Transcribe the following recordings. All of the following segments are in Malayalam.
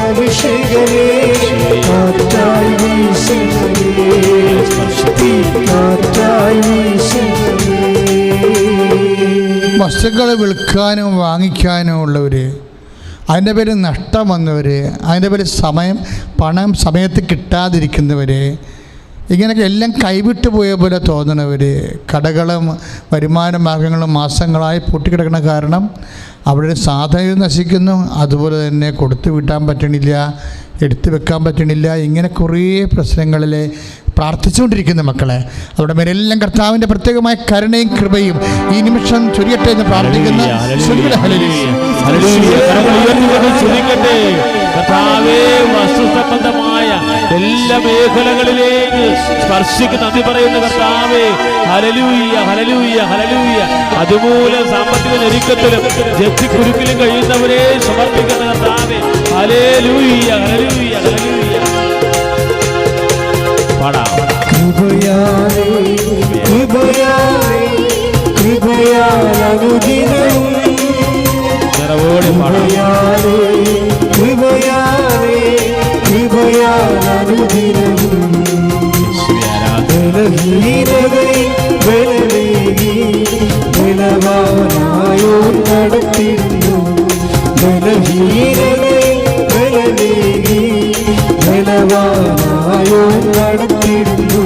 അഭിഷേകമേ കാറ്റായി വീശണമേ, കാറ്റായി വീശണമേ. വസ്തുക്കൾ വിൽക്കാനും വാങ്ങിക്കാനും ഉള്ളവർ, അതിൻ്റെ പേര് നഷ്ടം വന്നവർ, അതിൻ്റെ പേര് പണം സമയത്ത് കിട്ടാതിരിക്കുന്നവർ, ഇങ്ങനെയൊക്കെ എല്ലാം കൈവിട്ട് പോയ പോലെ തോന്നണവർ, കടകളും വരുമാന മാർഗങ്ങളും മാസങ്ങളായി പൊട്ടിക്കിടക്കുന്ന കാരണം അവരുടെ സാധനം നശിക്കുന്നു. അതുപോലെ തന്നെ കൊടുത്തു വിട്ടാൻ പറ്റണില്ല, എടുത്തു വെക്കാൻ പറ്റണില്ല. ഇങ്ങനെ കുറേ പ്രശ്നങ്ങളിൽ പ്രാർത്ഥിച്ചുകൊണ്ടിരിക്കുന്ന മക്കളെ, അവരുടെ മേലെല്ലാം കർത്താവിൻ്റെ പ്രത്യേകമായ കരുണയും കൃപയും ഈ നിമിഷം ചൊരിയട്ടെ എന്ന് പ്രാർത്ഥിക്കുന്ന വസ്തുസംബന്ധമായ എല്ലാ മേഖലകളിലേക്ക് സ്പർശിക്ക് നന്ദി പറയുന്ന കർത്താവേ, ഹല്ലേലൂയ ഹല്ലേലൂയ ഹല്ലേലൂയ. അതുമൂലം സാമ്പത്തിക ഞെരുക്കത്തിലും ജപ്തിക്കുരുക്കിലും കഴിയുന്നവരെ സമർപ്പിക്കുന്ന കർത്താവേ, ഹല്ലേലൂയ ഹല്ലേലൂയ ഹല്ലേലൂയ. കൃപയാലേ കൃപയാലേ കൃപയാൽ അനുദിനവും, കൃപയാലേ കൃപയാലേ കൃപയാൽ അനുദിനവും. ബലഹീനതയിൽ ബലമേകി ബലവാനായോർ നടത്തിയിരുന്നു, ബലഹീനതയിൽ ബലമേകി ബലവാനായോർ നടത്തിയിരുന്നു.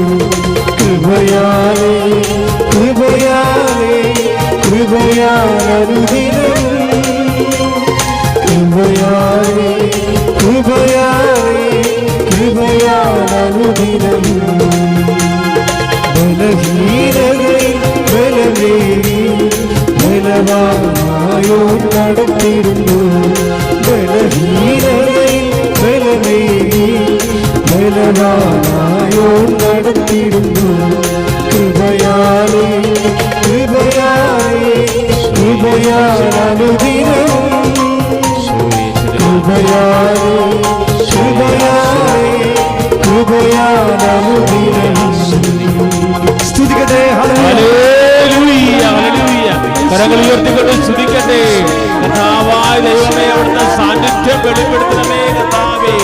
കൃപയാലേ കൃപയാലേ കൃപയാൽ അനുദിനവും, കൃപയാലേ കൃപയാലേ കൃപയാൽ അനുദിനവും. ബലഹീനതയിൽ ബലമേകി ബലവാനായോർ നടത്തിയിരുന്നു, ബലഹീനതയിൽ ബലമേകി ബലവാനായോർ നടത്തിയിരുന്നു. കൃപയാലേ കൃപയാലേ കൃപയാൽ അനുദിനവും, കൃപയാലേ കൃപയാലേ കൃപയാൽ അനുദിനവും. സ്തുതിക്കട്ടെ, ഹല്ലേലൂയ ഹല്ലേലൂയ. കരങ്ങൾ ഉയർത്തിക്കൊണ്ട് സ്തുതിക്കട്ടെ. കർത്താവായ ദൈവമേ, അവിടുത്തെ സാന്നിധ്യം വെളിപ്പെടുത്തണമേ കർത്താവേ,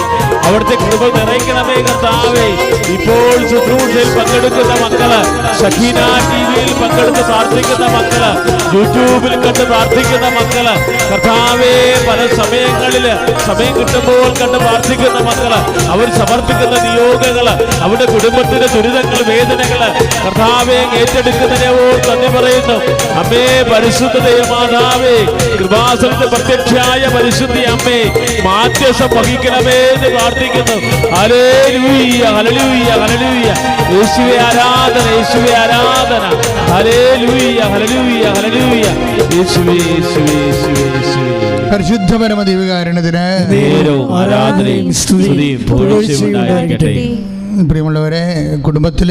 അവിടുത്തെ കൃപ നിറയ്ക്കണമേ കർത്താവേ. ഇപ്പോൾ ശുശ്രൂഷയിൽ പങ്കെടുക്കുന്ന മക്കള്, ഷഹീന ടിവിയിൽ പങ്കെടുത്ത് പ്രാർത്ഥിക്കുന്ന മക്കള്, യൂട്യൂബിൽ കണ്ട് പ്രാർത്ഥിക്കുന്ന മക്കള്, കർത്താവേ പല സമയങ്ങളിൽ സമയം കിട്ടുമ്പോൾ കണ്ട് പ്രാർത്ഥിക്കുന്ന മക്കള്, അവർ സമർപ്പിക്കുന്ന നിയോഗങ്ങള്, അവരുടെ കുടുംബത്തിന്റെ ദുരിതങ്ങൾ വേദനകള് കർത്താവേ ഏറ്റെടുക്കുന്നതിനെ ഓർത്ത് നന്ദി പറയുന്നു. അമ്മേ പരിശുദ്ധ ദൈവമാതാവേ, കൃപാസനത്തിൽ പ്രത്യക്ഷയായ പരിശുദ്ധി അമ്മേ, മാധ്യസ്ഥം വഹിക്കണമേ എന്ന് പ്രാർത്ഥിക്കുന്നു. ഹല്ലേലൂയ ഹല്ലേലൂയ ഹല്ലേലൂയ. യേശുവേ ആരാധന, യേശുവേ ആരാധന. ഹല്ലേലൂയ ഹല്ലേലൂയ ഹല്ലേലൂയ. യേശുവേ യേശുവേ യേശുവേ യേശുവേ. പരിശുദ്ധ പരമ ദിവ്യകാരുണ്യത്തിന് നേരവും ആരാധനയും സ്തുതിയും പുകഴ്ചയും ഉണ്ടായിരിക്കട്ടെ. പ്രിയമുള്ളവരെ, കുടുംബത്തിൽ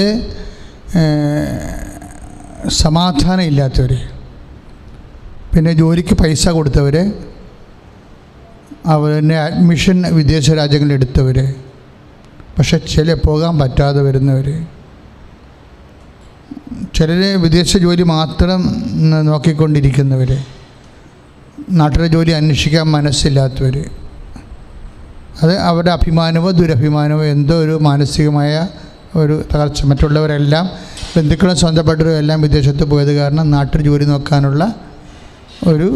സമാധാനം ഇല്ലാത്തവർ, പിന്നെ ജോലിക്ക് പൈസ കൊടുത്തവർ, അവരെ അഡ്മിഷൻ വിദേശ രാജ്യങ്ങളിൽ എടുത്തവർ, പക്ഷെ പോകാൻ പറ്റാതെ വരുന്നവർ, ചിലർ വിദേശ ജോലി മാത്രം നോക്കിക്കൊണ്ടിരിക്കുന്നവർ, നാട്ടിലെ ജോലി അന്വേഷിക്കാൻ മനസ്സില്ലാത്തവർ, അത് അവരുടെ അഭിമാനമോ ദുരഭിമാനമോ എന്തോ ഒരു മാനസികമായ ഒരു തകർച്ച. മറ്റുള്ളവരെല്ലാം ബന്ധുക്കളും സ്വന്തപ്പെട്ടവരും എല്ലാം വിദേശത്ത് പോയത് കാരണം നാട്ടിൽ ജോലി നോക്കാനുള്ള ഒരു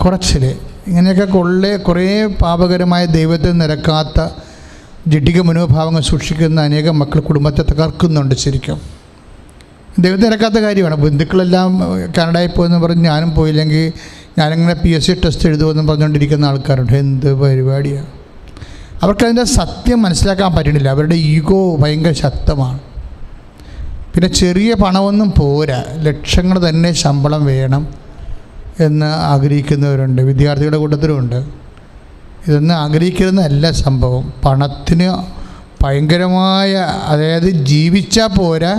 കുറച്ചിൽ. ഇങ്ങനെയൊക്കെ കുറേ പാപകരമായ ദൈവത്തെ നിരക്കാത്ത ജഡിക മനോഭാവങ്ങൾ സൂക്ഷിക്കുന്ന അനേകം മക്കൾ കുടുംബത്തെ തകർക്കുന്നുണ്ട്. ശരിക്കും ദൈവത്തെ നിരക്കാത്ത കാര്യമാണ്. ബന്ധുക്കളെല്ലാം കാനഡയിൽ പോയെന്ന് പറഞ്ഞ് ഞാനും പോയില്ലെങ്കിൽ ഞാനിങ്ങനെ PSC ടെസ്റ്റ് എഴുതുമെന്ന് പറഞ്ഞുകൊണ്ടിരിക്കുന്ന ആൾക്കാരുണ്ട്. എന്ത് പരിപാടിയാണ്! അവർക്കതിൻ്റെ സത്യം മനസ്സിലാക്കാൻ പറ്റണില്ല. അവരുടെ ഈഗോ ഭയങ്കര ശക്തമാണ്. പിന്നെ ചെറിയ പണമൊന്നും പോരാ, ലക്ഷങ്ങൾ തന്നെ ശമ്പളം വേണം എന്ന് ആഗ്രഹിക്കുന്നവരുണ്ട്. വിദ്യാർത്ഥികളുടെ കൂട്ടത്തിലുമുണ്ട്. ഇതൊന്നും ആഗ്രഹിക്കുന്നതല്ല സംഭവം. പണത്തിന് ഭയങ്കരമായ, അതായത് ജീവിച്ചാൽ പോരാ,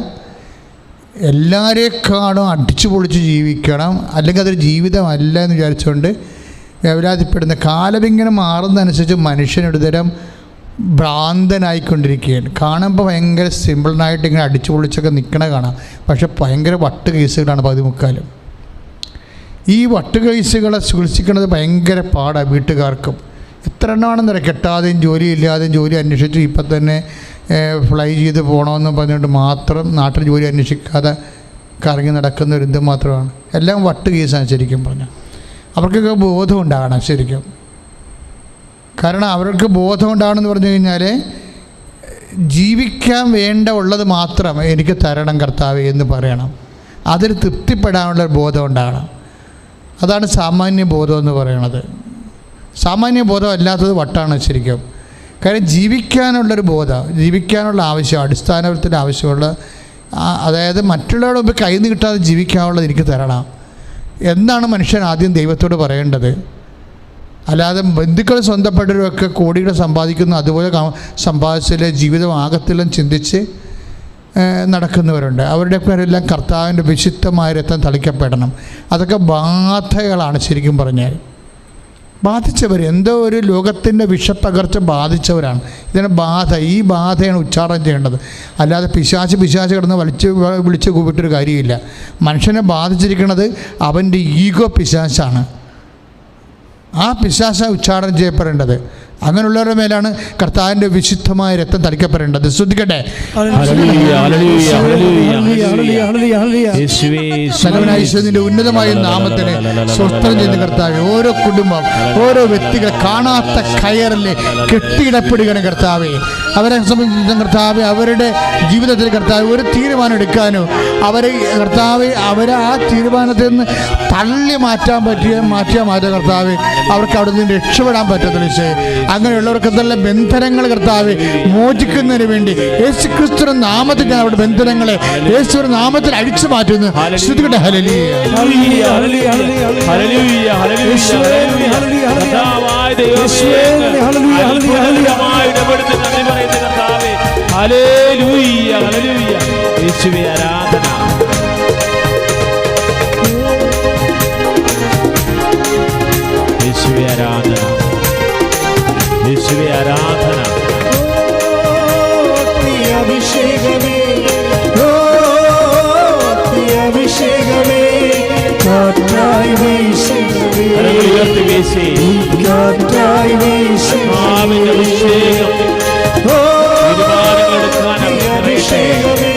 എല്ലാവരെക്കാളും അടിച്ചു പൊളിച്ച് ജീവിക്കണം, അല്ലെങ്കിൽ അതൊരു ജീവിതമല്ല എന്ന് വിചാരിച്ചുകൊണ്ട് വേവലാതിപ്പെടുന്ന കാലം ഇങ്ങനെ മാറുന്നതനുസരിച്ച് മനുഷ്യനൊരു തരം ഭ്രാന്തനായിക്കൊണ്ടിരിക്കുകയാണ്. കാണുമ്പോൾ ഭയങ്കര സിമ്പിളായിട്ട് ഇങ്ങനെ അടിച്ചു പൊളിച്ചൊക്കെ നിൽക്കണ കാണാം, പക്ഷെ ഭയങ്കര വട്ട് കേസുകളാണ് 14. ഈ വട്ടുകേസുകളെ ചികിത്സിക്കുന്നത് ഭയങ്കര പാടാണ് വീട്ടുകാർക്കും. എത്ര എണ്ണമാണെന്നറിയാം, കെട്ടാതെയും ജോലിയില്ലാതെയും ജോലി അന്വേഷിച്ച് ഇപ്പം തന്നെ ഫ്ലൈ ചെയ്ത് പോകണമെന്ന് പറഞ്ഞുകൊണ്ട് മാത്രം നാട്ടിൽ ജോലി അന്വേഷിക്കാതെ കറങ്ങി നടക്കുന്ന ഒരു ഇത് മാത്രമാണ്. എല്ലാം വട്ട് കേസാണ് ശരിക്കും പറഞ്ഞാൽ. അവർക്കൊക്കെ ബോധം ഉണ്ടാകണം ശരിക്കും. കാരണം അവർക്ക് ബോധം ഉണ്ടാകണമെന്ന് പറഞ്ഞു കഴിഞ്ഞാൽ ജീവിക്കാൻ വേണ്ട ഉള്ളത് മാത്രം എനിക്ക് തരണം കർത്താവേ എന്ന് പറയണം. അതിൽ തൃപ്തിപ്പെടാനുള്ള ബോധം ഉണ്ടാകണം. അതാണ് സാമാന്യ ബോധം എന്ന് പറയുന്നത്. സാമാന്യ ബോധം അല്ലാത്തത് വട്ടാണ് ശരിക്കും. കാര്യം ജീവിക്കാനുള്ളൊരു ബോധം, ജീവിക്കാനുള്ള ആവശ്യം, അടിസ്ഥാനത്തിൻ്റെ ആവശ്യമുള്ള, അതായത് മറ്റുള്ളവരുടെ മുമ്പ് കൈ നീട്ടാതെ ജീവിക്കാനുള്ളത് എനിക്ക് തരണം എന്നാണ് മനുഷ്യൻ ആദ്യം ദൈവത്തോട് പറയേണ്ടത്. അല്ലാതെ ബന്ധുക്കൾ സ്വന്തപ്പെട്ടവരൊക്കെ കോടികൾ സമ്പാദിക്കുന്നു, അതുപോലെ സമ്പാദിച്ചിലെ ജീവിതം ആകത്തിലും ചിന്തിച്ച് നടക്കുന്നവരുണ്ട്. അവരുടെ പേരെല്ലാം കർത്താവിൻ്റെ വിശുദ്ധമായ രക്തം തളിക്കപ്പെടണം. അതൊക്കെ ബാധകളാണ് ശരിക്കും പറഞ്ഞാൽ. ബാധിച്ചവർ എന്തോ ഒരു ലോകത്തിൻ്റെ വിഷപ്പകർച്ച ബാധിച്ചവരാണ്. ഇതിന് ബാധ, ഈ ബാധയാണ് ഉച്ചാരണം ചെയ്യേണ്ടത്. അല്ലാതെ പിശാച് കിടന്ന് വിളിച്ച് കൂപ്പിട്ടൊരു കാര്യമില്ല. മനുഷ്യനെ ബാധിച്ചിരിക്കുന്നത് അവൻ്റെ ഈഗോ പിശാചാണ്. ആ പിശാച ഉച്ചാരണം ചെയ്യപ്പെടേണ്ടത്. അങ്ങനെയുള്ളവരുടെ മേലാണ് കർത്താവിൻ്റെ വിശുദ്ധമായ രക്തം തളിക്കപ്പെടേണ്ടത്. ശ്രദ്ധിക്കട്ടെ. ഈശ്വരന്റെ ഉന്നതമായ നാമത്തിന് സ്വസ്ഥം ചെയ്ത് കർത്താവ് ഓരോ കുടുംബം, ഓരോ വ്യക്തികൾ കാണാത്ത കയറില് കെട്ടിയിടപ്പെടുകയാണ് കർത്താവെ. അവരെ സംബന്ധിച്ച കർത്താവ് അവരുടെ ജീവിതത്തിൽ കർത്താവ് ഒരു തീരുമാനം എടുക്കാനോ അവരെ കർത്താവ് അവരെ ആ തീരുമാനത്തിൽ നിന്ന് തള്ളി മാറ്റാൻ കർത്താവ് അവർക്ക് അവിടെ നിന്ന് രക്ഷപ്പെടാൻ പറ്റത്തില്ല. അങ്ങനെയുള്ളവർക്ക് എന്തെല്ലാം ബന്ധനങ്ങൾ കർത്താവ് മോചിക്കുന്നതിന് വേണ്ടി യേശുക്രിസ്തുവിന്റെ നാമത്തിൽ ഞാൻ അവരുടെ ബന്ധനങ്ങളെ യേശുവിന്റെ നാമത്തിൽ അടിച്ചു മാറ്റുന്നു. ശ്രുതികട്ടെ. ആരാധന. യേശുവേ ആരാധന, യേശുവേ ആരാധന. അഭിഷേകമേ, അഭിഷേകമേ, കാറ്റായി വീശണമേ, ഉയർത്തി വീശി കാറ്റായി വീശണമേ, അഭിഷേകം അഭിഷേകമേ,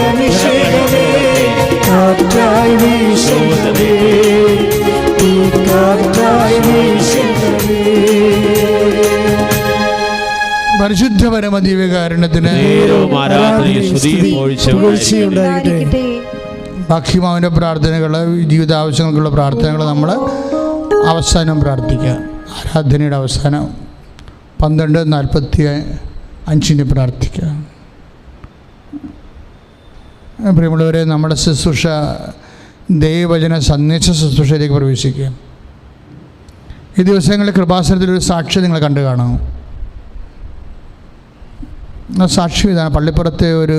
അഭിഷേകമേ, കാറ്റായി വീശണമേ, കാറ്റായി വീശണമേ. പരിശുദ്ധ പരമദിവ്യകാരുണ്യത്തിന് ബാക്കിമാവിൻ്റെ പ്രാർത്ഥനകൾ, ജീവിതാവശ്യങ്ങൾക്കുള്ള പ്രാർത്ഥനകൾ നമ്മൾ അവസാനം പ്രാർത്ഥിക്കുക. ആരാധനയുടെ അവസാനം 12:45 പ്രാർത്ഥിക്കുക. പ്രിയമുള്ളവരെ, നമ്മുടെ ശുശ്രൂഷ ദൈവവചന സന്ദേശ ശുശ്രൂഷയിലേക്ക് പ്രവേശിക്കുക. ഈ ദിവസങ്ങളിൽ കൃപാസനത്തിലൊരു സാക്ഷി നിങ്ങൾ കണ്ടു കാണും. ആ സാക്ഷ്യം ഇതാണ്. പള്ളിപ്പുറത്തെ ഒരു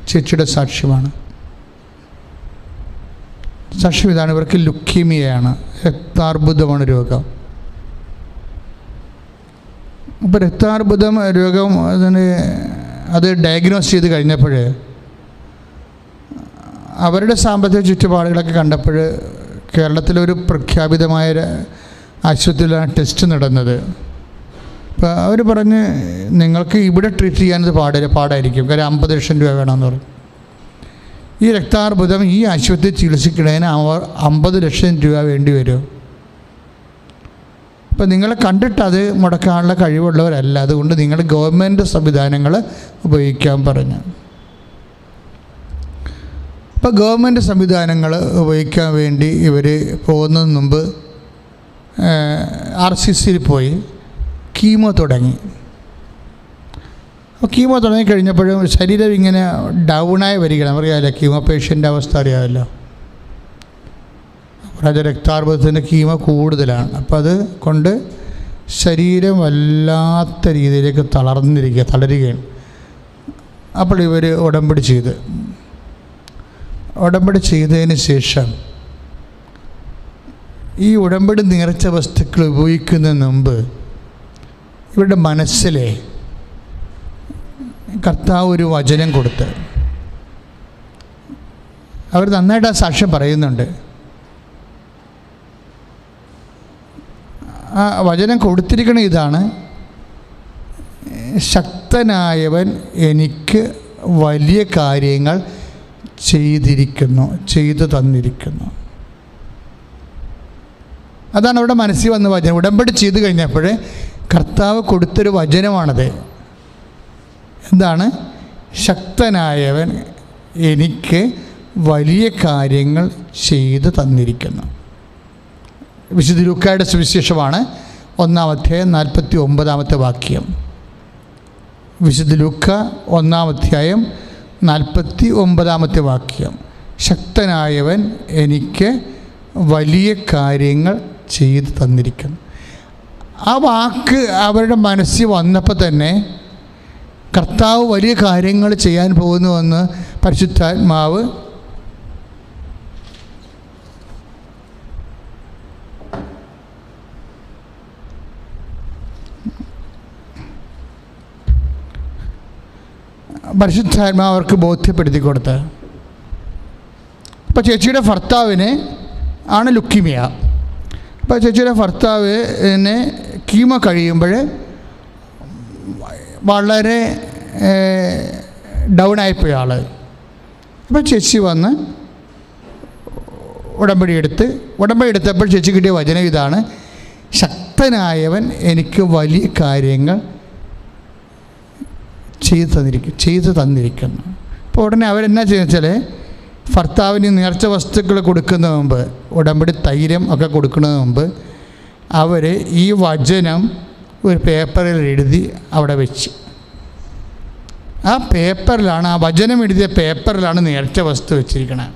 ചേച്ചിയുടെ സാക്ഷ്യമാണ്. സാക്ഷ്യം ഇതാണ്. ഇവർക്ക് ലുക്കീമിയയാണ്, രക്താർബുദമാണ് രോഗം. അപ്പോൾ രക്താർബുദം രോഗം അത് ഡയഗ്നോസ് ചെയ്ത് കഴിഞ്ഞപ്പോൾ അവരുടെ സാമ്പത്തിക ചുറ്റുപാടുകളൊക്കെ കണ്ടപ്പോൾ കേരളത്തിലൊരു പ്രഖ്യാപിതമായ ആശുപത്രിയിലാണ് ടെസ്റ്റ് നടന്നത്. അപ്പോൾ അവർ പറഞ്ഞ് നിങ്ങൾക്ക് ഇവിടെ ട്രീറ്റ് ചെയ്യാനത് പാടായിരിക്കും, കാര്യം 50 ലക്ഷം രൂപ വേണമെന്ന് പറഞ്ഞു. ഈ രക്താർബുദം ഈ ആശുപത്രി ചികിത്സിക്കുന്നതിന് 50 ലക്ഷം രൂപ വേണ്ടി വരും. അപ്പോൾ നിങ്ങളെ കണ്ടിട്ട് അത് മുടക്കാനുള്ള കഴിവുള്ളവരല്ല, അതുകൊണ്ട് നിങ്ങൾ ഗവൺമെൻറ് സംവിധാനങ്ങൾ ഉപയോഗിക്കാൻ പറഞ്ഞു. അപ്പോൾ ഗവൺമെൻറ് സംവിധാനങ്ങൾ ഉപയോഗിക്കാൻ വേണ്ടി ഇവർ പോകുന്നതിന് മുമ്പ് RCCയിൽ പോയി കീമോ തുടങ്ങി. അപ്പോൾ കീമോ തുടങ്ങിക്കഴിഞ്ഞപ്പോഴും ശരീരം ഇങ്ങനെ ഡൗണായി വരികയാണ്. അറിയാമല്ലോ, കീമോ പേഷ്യൻ്റെ അവസ്ഥ അറിയാമല്ലോ. അത് രക്താർബുദത്തിൻ്റെ കീമോ കൂടുതലാണ്. അപ്പോൾ അത് കൊണ്ട് ശരീരം വല്ലാത്ത രീതിയിലേക്ക് തളരുകയാണ്. അപ്പോൾ ഇവർ ഉടമ്പടി ചെയ്തതിന് ശേഷം ഈ ഉടമ്പടി നേർച്ച വസ്തുക്കൾ ഉപയോഗിക്കുന്നതിന് മുമ്പ് ഇവരുടെ മനസ്സിലെ കർത്താവ് ഒരു വചനം കൊടുത്ത്, അവർ നന്നായിട്ട് ആ സാക്ഷ്യം പറയുന്നുണ്ട്. ആ വചനം കൊടുത്തിരിക്കുന്ന ഇതാണ്: ശക്തനായവൻ എനിക്ക് വലിയ കാര്യങ്ങൾ ചെയ്തു തന്നിരിക്കുന്നു. അതാണ് അവിടെ മനസ്സിൽ വന്ന വചനം. ഉടമ്പടി ചെയ്ത് കഴിഞ്ഞപ്പോൾ കർത്താവ് കൊടുത്തൊരു വചനമാണത്. എന്താണ്? ശക്തനായവൻ എനിക്ക് വലിയ കാര്യങ്ങൾ ചെയ്തു തന്നിരിക്കുന്നു. വിശുദ്ധ ലൂക്കായുടെ സുവിശേഷമാണ് 1-49 വാക്യം. വിശുദ്ധ ലൂക്ക 1-49 വാക്യം. ശക്തനായവൻ എനിക്ക് വലിയ കാര്യങ്ങൾ ചെയ്തു തന്നിരിക്കുന്നു. ആ വാക്ക് അവരുടെ മനസ്സിൽ വന്നപ്പോൾ തന്നെ കർത്താവ് വലിയ കാര്യങ്ങൾ ചെയ്യാൻ പോകുന്നുവെന്ന് പരിശുദ്ധാത്മാവ് അവർക്ക് ബോധ്യപ്പെടുത്തി കൊടുത്ത്. അപ്പോൾ ചേച്ചിയുടെ ഭർത്താവിന് ആണ് ലുക്കീമിയ. അപ്പോൾ ചേച്ചിയുടെ ഭർത്താവിന് കീമോ കഴിയുമ്പോൾ വളരെ ഡൗൺ ആയിപ്പോയ ആൾ. അപ്പോൾ ചേച്ചി വന്ന് ഉടമ്പടി എടുത്തപ്പോൾ ചേച്ചി കിട്ടിയ വചനം ഇതാണ്: ശക്തനായവൻ എനിക്ക് വലിയ കാര്യങ്ങൾ ചെയ്തു തന്നിരിക്കുന്നു. അപ്പോൾ ഉടനെ അവരെന്നാ ചെയ്യുന്നത് വെച്ചാൽ, ഭർത്താവിന് നേർച്ച വസ്തുക്കൾ കൊടുക്കുന്നതിന് മുമ്പ്, ഉടമ്പടി തൈലം ഒക്കെ കൊടുക്കുന്നതിന് മുമ്പ് അവർ ഈ വചനം ഒരു പേപ്പറിൽ എഴുതി അവിടെ വെച്ച്, ആ പേപ്പറിലാണ്, ആ വചനം എഴുതിയ പേപ്പറിലാണ് നേർച്ച വസ്തു വെച്ചിരിക്കുന്നത്.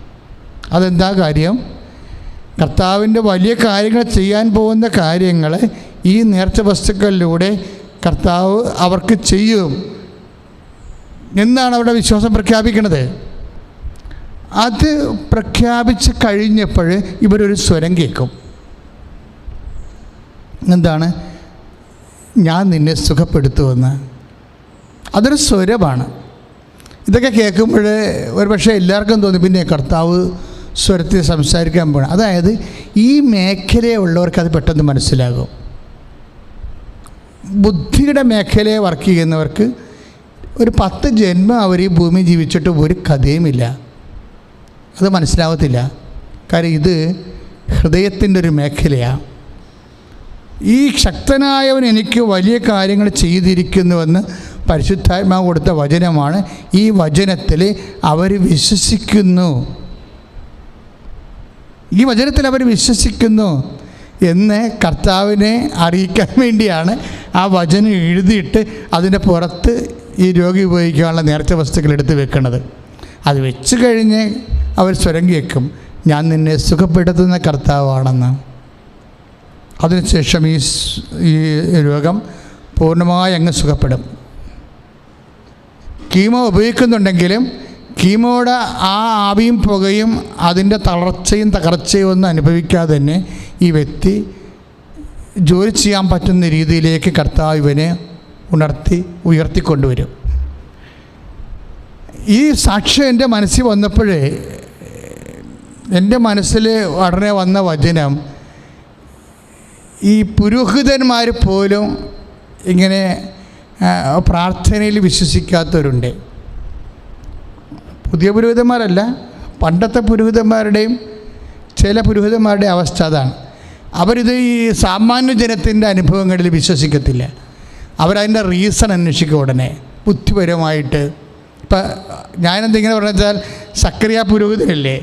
അതെന്താ കാര്യം? കർത്താവിൻ്റെ വലിയ കാര്യങ്ങൾ ചെയ്യാൻ പോകുന്ന കാര്യങ്ങൾ ഈ നേർച്ച വസ്തുക്കളിലൂടെ കർത്താവ് അവർക്ക് ചെയ്യും എന്നാണ് അവിടെ വിശ്വാസം പ്രഖ്യാപിക്കുന്നത്. അത് പ്രഖ്യാപിച്ച് കഴിഞ്ഞപ്പോൾ ഇവരൊരു സ്വരം കേൾക്കും. എന്താണ്? ഞാൻ നിന്നെ സുഖപ്പെടുത്തുമെന്ന്. അതൊരു സ്വരമാണ്. ഇതൊക്കെ കേൾക്കുമ്പോൾ ഒരു പക്ഷേ എല്ലാവർക്കും തോന്നി പിന്നെ കർത്താവ് സ്വരത്തിൽ സംസാരിക്കാൻ പോകണം. അതായത് ഈ മേഖലയുള്ളവർക്ക് അത് പെട്ടെന്ന് മനസ്സിലാകും. ബുദ്ധിയുടെ മേഖലയെ വർക്ക് ചെയ്യുന്നവർക്ക് ഒരു 10 ജന്മം അവർ ഈ ഭൂമി ജീവിച്ചിട്ട് ഒരു കഥയുമില്ല, അത് മനസ്സിലാവത്തില്ല. കാര്യം ഇത് ഹൃദയത്തിൻ്റെ ഒരു മേഖലയാണ്. ഈ ശക്തനായവൻ എനിക്ക് വലിയ കാര്യങ്ങൾ ചെയ്തിരിക്കുന്നുവെന്ന് പരിശുദ്ധാത്മാവ് കൊടുത്ത വചനമാണ്. ഈ വചനത്തിൽ അവർ വിശ്വസിക്കുന്നു, ഈ വചനത്തിൽ അവർ വിശ്വസിക്കുന്നു എന്ന് കർത്താവിനെ അറിയിക്കാൻ വേണ്ടിയാണ് ആ വചനം എഴുതിയിട്ട് അതിൻ്റെ പുറത്ത് ഈ രോഗി ഉപയോഗിക്കാനുള്ള നേർച്ച വസ്തുക്കൾ എടുത്ത് വെക്കുന്നത്. അത് വെച്ച് കഴിഞ്ഞ് അവർ സ്വരം കേൾക്കും, ഞാൻ നിന്നെ സുഖപ്പെടുത്തുന്ന കർത്താവാണെന്ന്. അതിനുശേഷം ഈ രോഗം പൂർണ്ണമായി അങ്ങ് സുഖപ്പെടും. കീമോ ഉപയോഗിക്കുന്നുണ്ടെങ്കിലും കീമോയുടെ ആ ആവിയും പുകയും അതിൻ്റെ തളർച്ചയും തകർച്ചയും ഒന്നും അനുഭവിക്കാതെ തന്നെ ഈ വ്യക്തി ജോലി ചെയ്യാൻ പറ്റുന്ന രീതിയിലേക്ക് കർത്താവ് ഇവനെ ഉയർത്തിക്കൊണ്ടുവരും. ഈ സാക്ഷ്യം എൻ്റെ മനസ്സിൽ വന്നപ്പോഴേ എൻ്റെ മനസ്സിൽ ഉടനെ വന്ന വചനം, ഈ പുരോഹിതന്മാർ പോലും ഇങ്ങനെ പ്രാർത്ഥനയിൽ വിശ്വസിക്കാത്തവരുണ്ട്. പുതിയ പുരോഹിതന്മാരല്ല, പണ്ടത്തെ പുരോഹിതന്മാരുടെയും ചില പുരോഹിതന്മാരുടെ അവസ്ഥ അതാണ്. അവരിത് ഈ സാമാന്യ ജനത്തിൻ്റെ അനുഭവങ്ങളിൽ വിശ്വസിക്കത്തില്ല. അവരതിൻ്റെ റീസൺ അന്വേഷിക്കും ഉടനെ ബുദ്ധിപരമായിട്ട്. ഇപ്പം ഞാനെന്തെങ്കിലും പറഞ്ഞാൽ സക്കറിയ പുരോഹിതനല്ലേ,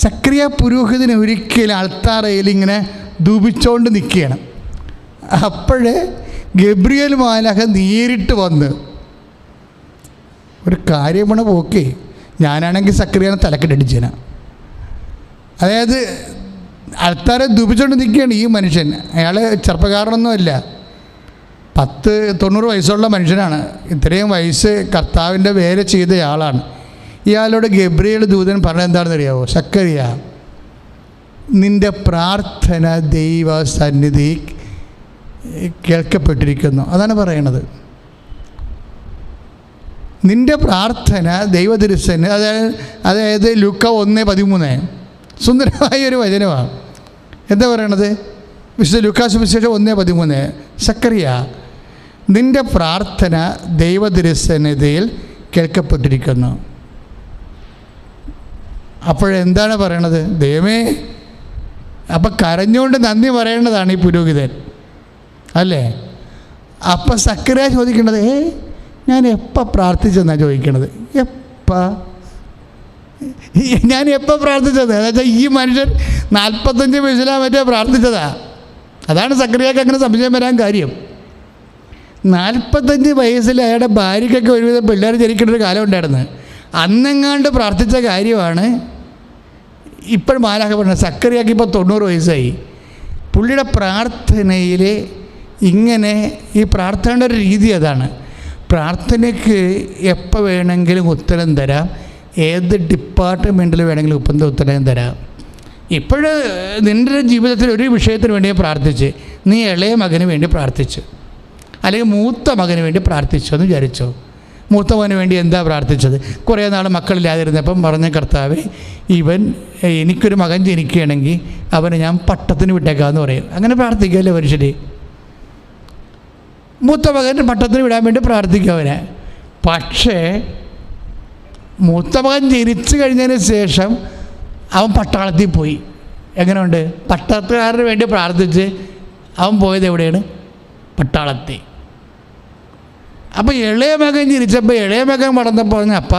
സക്കറിയ പുരോഹിതൻ ഒരിക്കലും അൾത്താറയിൽ ഇങ്ങനെ ധൂപിച്ചുകൊണ്ട് നിൽക്കുകയാണ്. അപ്പോഴേ ഗബ്രിയേൽ മാലാഖ നേരിട്ട് വന്ന് ഒരു കാര്യമാണ് പോക്കേ, ഞാനാണെങ്കിൽ സക്കറിയാനെ തലക്കെട്ടടിച്ചേന. അതായത് അൾത്താറെ ധൂപിച്ചുകൊണ്ട് നിൽക്കുകയാണ് ഈ മനുഷ്യൻ. അയാൾ ചെറുപ്പക്കാരനൊന്നുമല്ല, 90 വയസ്സുള്ള മനുഷ്യനാണ്. ഇത്രയും വയസ്സ് കർത്താവിൻ്റെ വേല ചെയ്ത ആളാണ്. ഇയാളോട് ഗബ്രിയേൽ ദൂതൻ പറഞ്ഞത് എന്താണെന്ന് അറിയാമോ? സക്കറിയ, നിൻ്റെ പ്രാർത്ഥന ദൈവ സന്നിധി കേൾക്കപ്പെട്ടിരിക്കുന്നു. അതാണ് പറയണത്. നിൻ്റെ പ്രാർത്ഥന ദൈവതിരുസന്, അതായത് ലൂക്ക 1:13 സുന്ദരമായ ഒരു വചനമാണ്. എന്താ പറയണത്? വിശുദ്ധ ലൂക്കാ സുവിശേഷം 1:13 സക്കറിയ, നിൻ്റെ പ്രാർത്ഥന ദൈവതിരുസന്നിധിയിൽ കേൾക്കപ്പെട്ടിരിക്കുന്നു. അപ്പോഴെന്താണ് പറയണത്? ദൈവമേ, അപ്പം കരഞ്ഞുകൊണ്ട് നന്ദി പറയേണ്ടതാണ് ഈ പുരോഹിതൻ അല്ലേ? അപ്പം സക്കറിയ ചോദിക്കേണ്ടത്, ഞാൻ എപ്പോൾ പ്രാർത്ഥിച്ചെന്നാണ് ചോദിക്കണത്. ഞാൻ എപ്പോൾ പ്രാർത്ഥിച്ചത്? എന്നുവെച്ചാൽ ഈ മനുഷ്യൻ 45 വയസ്സിലാ മറ്റേ പ്രാർത്ഥിച്ചതാ. അതാണ് സക്കറിയക്ക് അങ്ങനെ സംശയം വരാൻ കാര്യം. 45 വയസ്സിൽ അയാളുടെ ഭാര്യയ്ക്കൊക്കെ ഒരുവിധം പിള്ളേർ ജനിക്കേണ്ട ഒരു കാലം ഉണ്ടായിരുന്നു. അന്നെങ്ങാണ്ട് പ്രാർത്ഥിച്ച കാര്യമാണ് ഇപ്പോൾ മാലാഖ പറഞ്ഞത്. സക്കറിയക്ക് ഇപ്പോൾ 90 വയസ്സായി. പുള്ളിയുടെ പ്രാർത്ഥനയിൽ ഇങ്ങനെ, ഈ പ്രാർത്ഥനയുടെ ഒരു രീതി അതാണ്. പ്രാർത്ഥനയ്ക്ക് എപ്പോൾ വേണമെങ്കിലും ഉത്തരം തരാം, ഏത് ഡിപ്പാർട്ട്മെൻറ്റിൽ വേണമെങ്കിലും ഉത്തരം തരാം. ഇപ്പോൾ നിൻ്റെ ജീവിതത്തിൽ ഒരു വിഷയത്തിന് വേണ്ടി പ്രാർത്ഥിച്ച്, നീ ഇളയ മകന് വേണ്ടി പ്രാർത്ഥിച്ചു, അല്ലെങ്കിൽ മൂത്ത മകന് വേണ്ടി പ്രാർത്ഥിച്ചു എന്ന് വിചാരിച്ചോ. മൂത്ത മകന് വേണ്ടി എന്താ പ്രാർത്ഥിച്ചത്? കുറേ നാൾ മക്കളില്ലാതിരുന്നപ്പം പറഞ്ഞ കർത്താവേ, എനിക്കൊരു മകൻ ജനിക്കുകയാണെങ്കിൽ അവനെ ഞാൻ പട്ടത്തിന് വിട്ടേക്കാമെന്ന് പറയും. അങ്ങനെ പ്രാർത്ഥിക്കുമല്ലേ മനുഷ്യർ? മൂത്ത മകൻ പട്ടത്തിന് വിടാൻ വേണ്ടി പ്രാർത്ഥിക്കും അവനെ. പക്ഷേ മൂത്ത മകൻ ജനിച്ചു കഴിഞ്ഞതിന് ശേഷം അവൻ പട്ടാളത്തിൽ പോയി. എങ്ങനെയുണ്ട്? പട്ടാളത്തുകാരന് വേണ്ടി പ്രാർത്ഥിച്ച് അവൻ പോയത് എവിടെയാണ്? പട്ടാളത്തിൽ. അപ്പോൾ ഇളയ മകൻ ജനിച്ചപ്പോൾ ഇളയ മകൻ വളർന്നപ്പോൾ പറഞ്ഞു, അപ്പ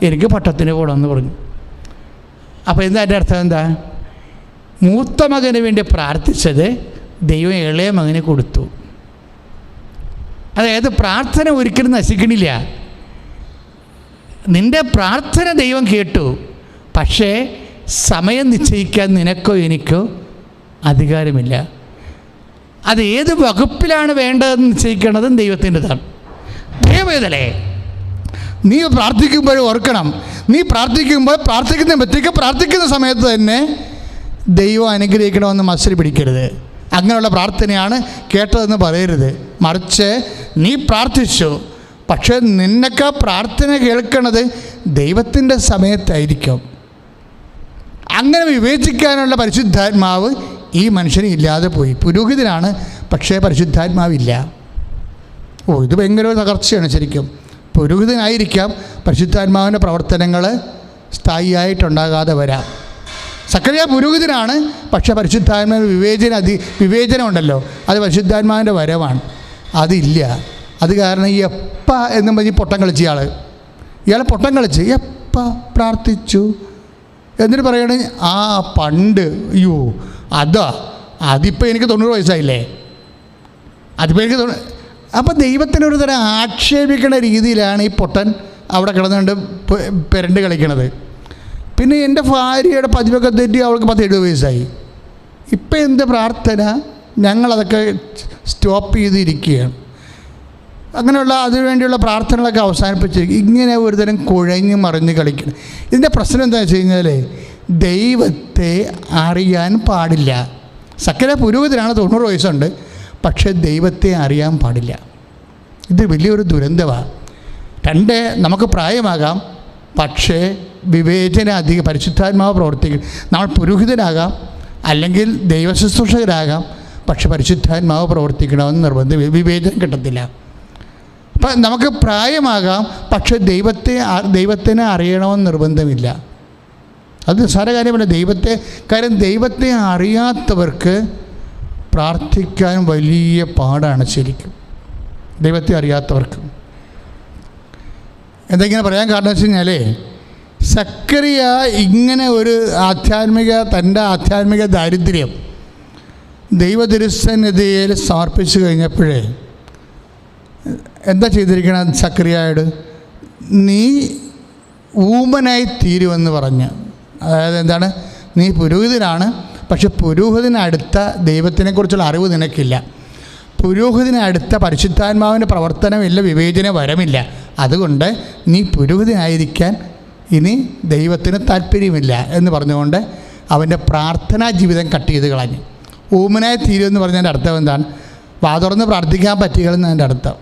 എനിക്ക് പട്ടത്തിന് പോകണമെന്ന് പറഞ്ഞു. അപ്പോൾ എന്താ എൻ്റെ അർത്ഥം? എന്താ? മൂത്ത മകന് വേണ്ടി പ്രാർത്ഥിച്ചത് ദൈവം ഇളയ മകന് കൊടുത്തു. അതായത് പ്രാർത്ഥന ഒരിക്കലും നശിക്കണില്ല. നിൻ്റെ പ്രാർത്ഥന ദൈവം കേട്ടു, പക്ഷേ സമയം നിശ്ചയിക്കാൻ നിനക്കോ എനിക്കോ അധികാരമില്ല. അത് ഏത് വകുപ്പിലാണ് വേണ്ടതെന്ന് നിശ്ചയിക്കേണ്ടതും ദൈവത്തിൻ്റെതാണ്. ദൈവവേദലേ, നീ പ്രാർത്ഥിക്കുമ്പോൾ ഓർക്കണം, നീ പ്രാർത്ഥിക്കുന്ന വ്യക്തിക്ക് പ്രാർത്ഥിക്കുന്ന സമയത്ത് തന്നെ ദൈവം അനുഗ്രഹിക്കണമെന്ന് മത്സരം പിടിക്കരുത്. അങ്ങനെയുള്ള പ്രാർത്ഥനയാണ് കേട്ടതെന്ന് പറയരുത്. മറിച്ച് നീ പ്രാർത്ഥിച്ചു, പക്ഷേ നിന്നൊക്കെ പ്രാർത്ഥന കേൾക്കണത് ദൈവത്തിൻ്റെ സമയത്തായിരിക്കും. അങ്ങനെ വിവേചിക്കാനുള്ള പരിശുദ്ധാത്മാവ് ഈ മനുഷ്യന് ഇല്ലാതെ പോയി. പുരോഹിതനാണ്, പക്ഷേ പരിശുദ്ധാത്മാവില്ല. ഇത് ഭയങ്കര തകർച്ചയാണ് ശരിക്കും. പുരോഹിതനായിരിക്കാം, പരിശുദ്ധാത്മാവിൻ്റെ പ്രവർത്തനങ്ങൾ സ്ഥായിയായിട്ടുണ്ടാകാതെ വരാം. സക്കറിയ പുരോഹിതനാണ്, പക്ഷേ പരിശുദ്ധാത്മാവിന് വിവേചനം ഉണ്ടല്ലോ, അത് പരിശുദ്ധാത്മാവിൻ്റെ വരവാണ്. അതില്ല. അത് കാരണം ഈ എപ്പ എന്നും പറഞ്ഞ് പൊട്ടം കളിച്ച ഇയാളെ പൊട്ടം കളിച്ച് എപ്പ പ്രാർത്ഥിച്ചു എന്നിട്ട് പറയണേ, പണ്ട് അതിപ്പോൾ എനിക്ക് 90 വയസ്സായില്ലേ, അതിപ്പോൾ എനിക്ക് അപ്പം ദൈവത്തിനൊരു തരം ആക്ഷേപിക്കുന്ന രീതിയിലാണ് ഈ പൊട്ടൻ അവിടെ കിടന്നുകൊണ്ട് പെരണ്ട് കളിക്കണത്. പിന്നെ എൻ്റെ ഭാര്യയുടെ പതിവൊക്കെ തെറ്റി അവൾക്ക് 70 വയസ്സായി. ഇപ്പം എന്ത് പ്രാർത്ഥന? ഞങ്ങളതൊക്കെ സ്റ്റോപ്പ് ചെയ്തിരിക്കുകയാണ്. അങ്ങനെയുള്ള അതിനുവേണ്ടിയുള്ള പ്രാർത്ഥനകളൊക്കെ അവസാനിപ്പിച്ചിരിക്കും. ഇങ്ങനെ ഒരു തരം കുഴഞ്ഞ് മറിഞ്ഞ് കളിക്കണം. ഇതിൻ്റെ പ്രശ്നം എന്താ വെച്ച് കഴിഞ്ഞാൽ, ദൈവത്തെ അറിയാൻ പാടില്ല. സക്കറിയ പുരോഹിതനാണ്, 90 വയസ്സുണ്ട്, പക്ഷേ ദൈവത്തെ അറിയാൻ പാടില്ല. ഇത് വലിയൊരു ദുരന്തമാണ്. നമുക്ക് പ്രായമാകാം, പക്ഷേ വിവേചന പരിശുദ്ധാത്മാവ് പ്രവർത്തിക്കും. നമ്മൾ പുരോഹിതനാകാം, അല്ലെങ്കിൽ ദൈവശുശ്രൂഷകരാകാം, പക്ഷെ പരിശുദ്ധാത്മാവ് പ്രവർത്തിക്കണമെന്ന് നിർബന്ധം, വിവേചനം കിട്ടത്തില്ല. അപ്പം നമുക്ക് പ്രായമാകാം, പക്ഷെ ദൈവത്തിനെ അറിയണമെന്ന് നിർബന്ധമില്ല. അത് നിസ്സാര കാര്യമല്ല. ദൈവത്തെ അറിയാത്തവർക്ക് പ്രാർത്ഥിക്കാൻ വലിയ പാടാണ് ശരിക്കും. ദൈവത്തെ അറിയാത്തവർക്ക് എന്തെങ്കിലും പറയാൻ കാരണം വെച്ച് കഴിഞ്ഞാൽ, സക്കറിയ ഇങ്ങനെ ഒരു തൻ്റെ ആധ്യാത്മിക ദാരിദ്ര്യം ദൈവതിരുസന്നിധിയിൽ സമർപ്പിച്ചു കഴിഞ്ഞപ്പോഴേ എന്താ ചെയ്തിരിക്കണം? സക്കറിയയോട് നീ ഊമനായി തീരുമെന്ന് പറഞ്ഞ്, അതായത് എന്താണ്, നീ പുരോഹിതനാണ്, പക്ഷെ പുരോഹിതനടുത്ത ദൈവത്തിനെക്കുറിച്ചുള്ള അറിവ് നിനക്കില്ല. പുരോഹിതനടുത്ത പരിശുദ്ധാത്മാവിൻ്റെ പ്രവർത്തനമില്ല, വിവേചന വരമില്ല. അതുകൊണ്ട് നീ പുരോഹിതനായിരിക്കാൻ ഇനി ദൈവത്തിന് താല്പര്യമില്ല എന്ന് പറഞ്ഞുകൊണ്ട് അവൻ്റെ പ്രാർത്ഥനാ ജീവിതം കട്ട് ചെയ്ത് കളഞ്ഞു. ഊമനായി തീരുമെന്ന് പറഞ്ഞതിൻ്റെ അർത്ഥം എന്താണ്? വാതുറന്ന് പ്രാർത്ഥിക്കാൻ പറ്റുകയെന്നതിൻ്റെ അർത്ഥം.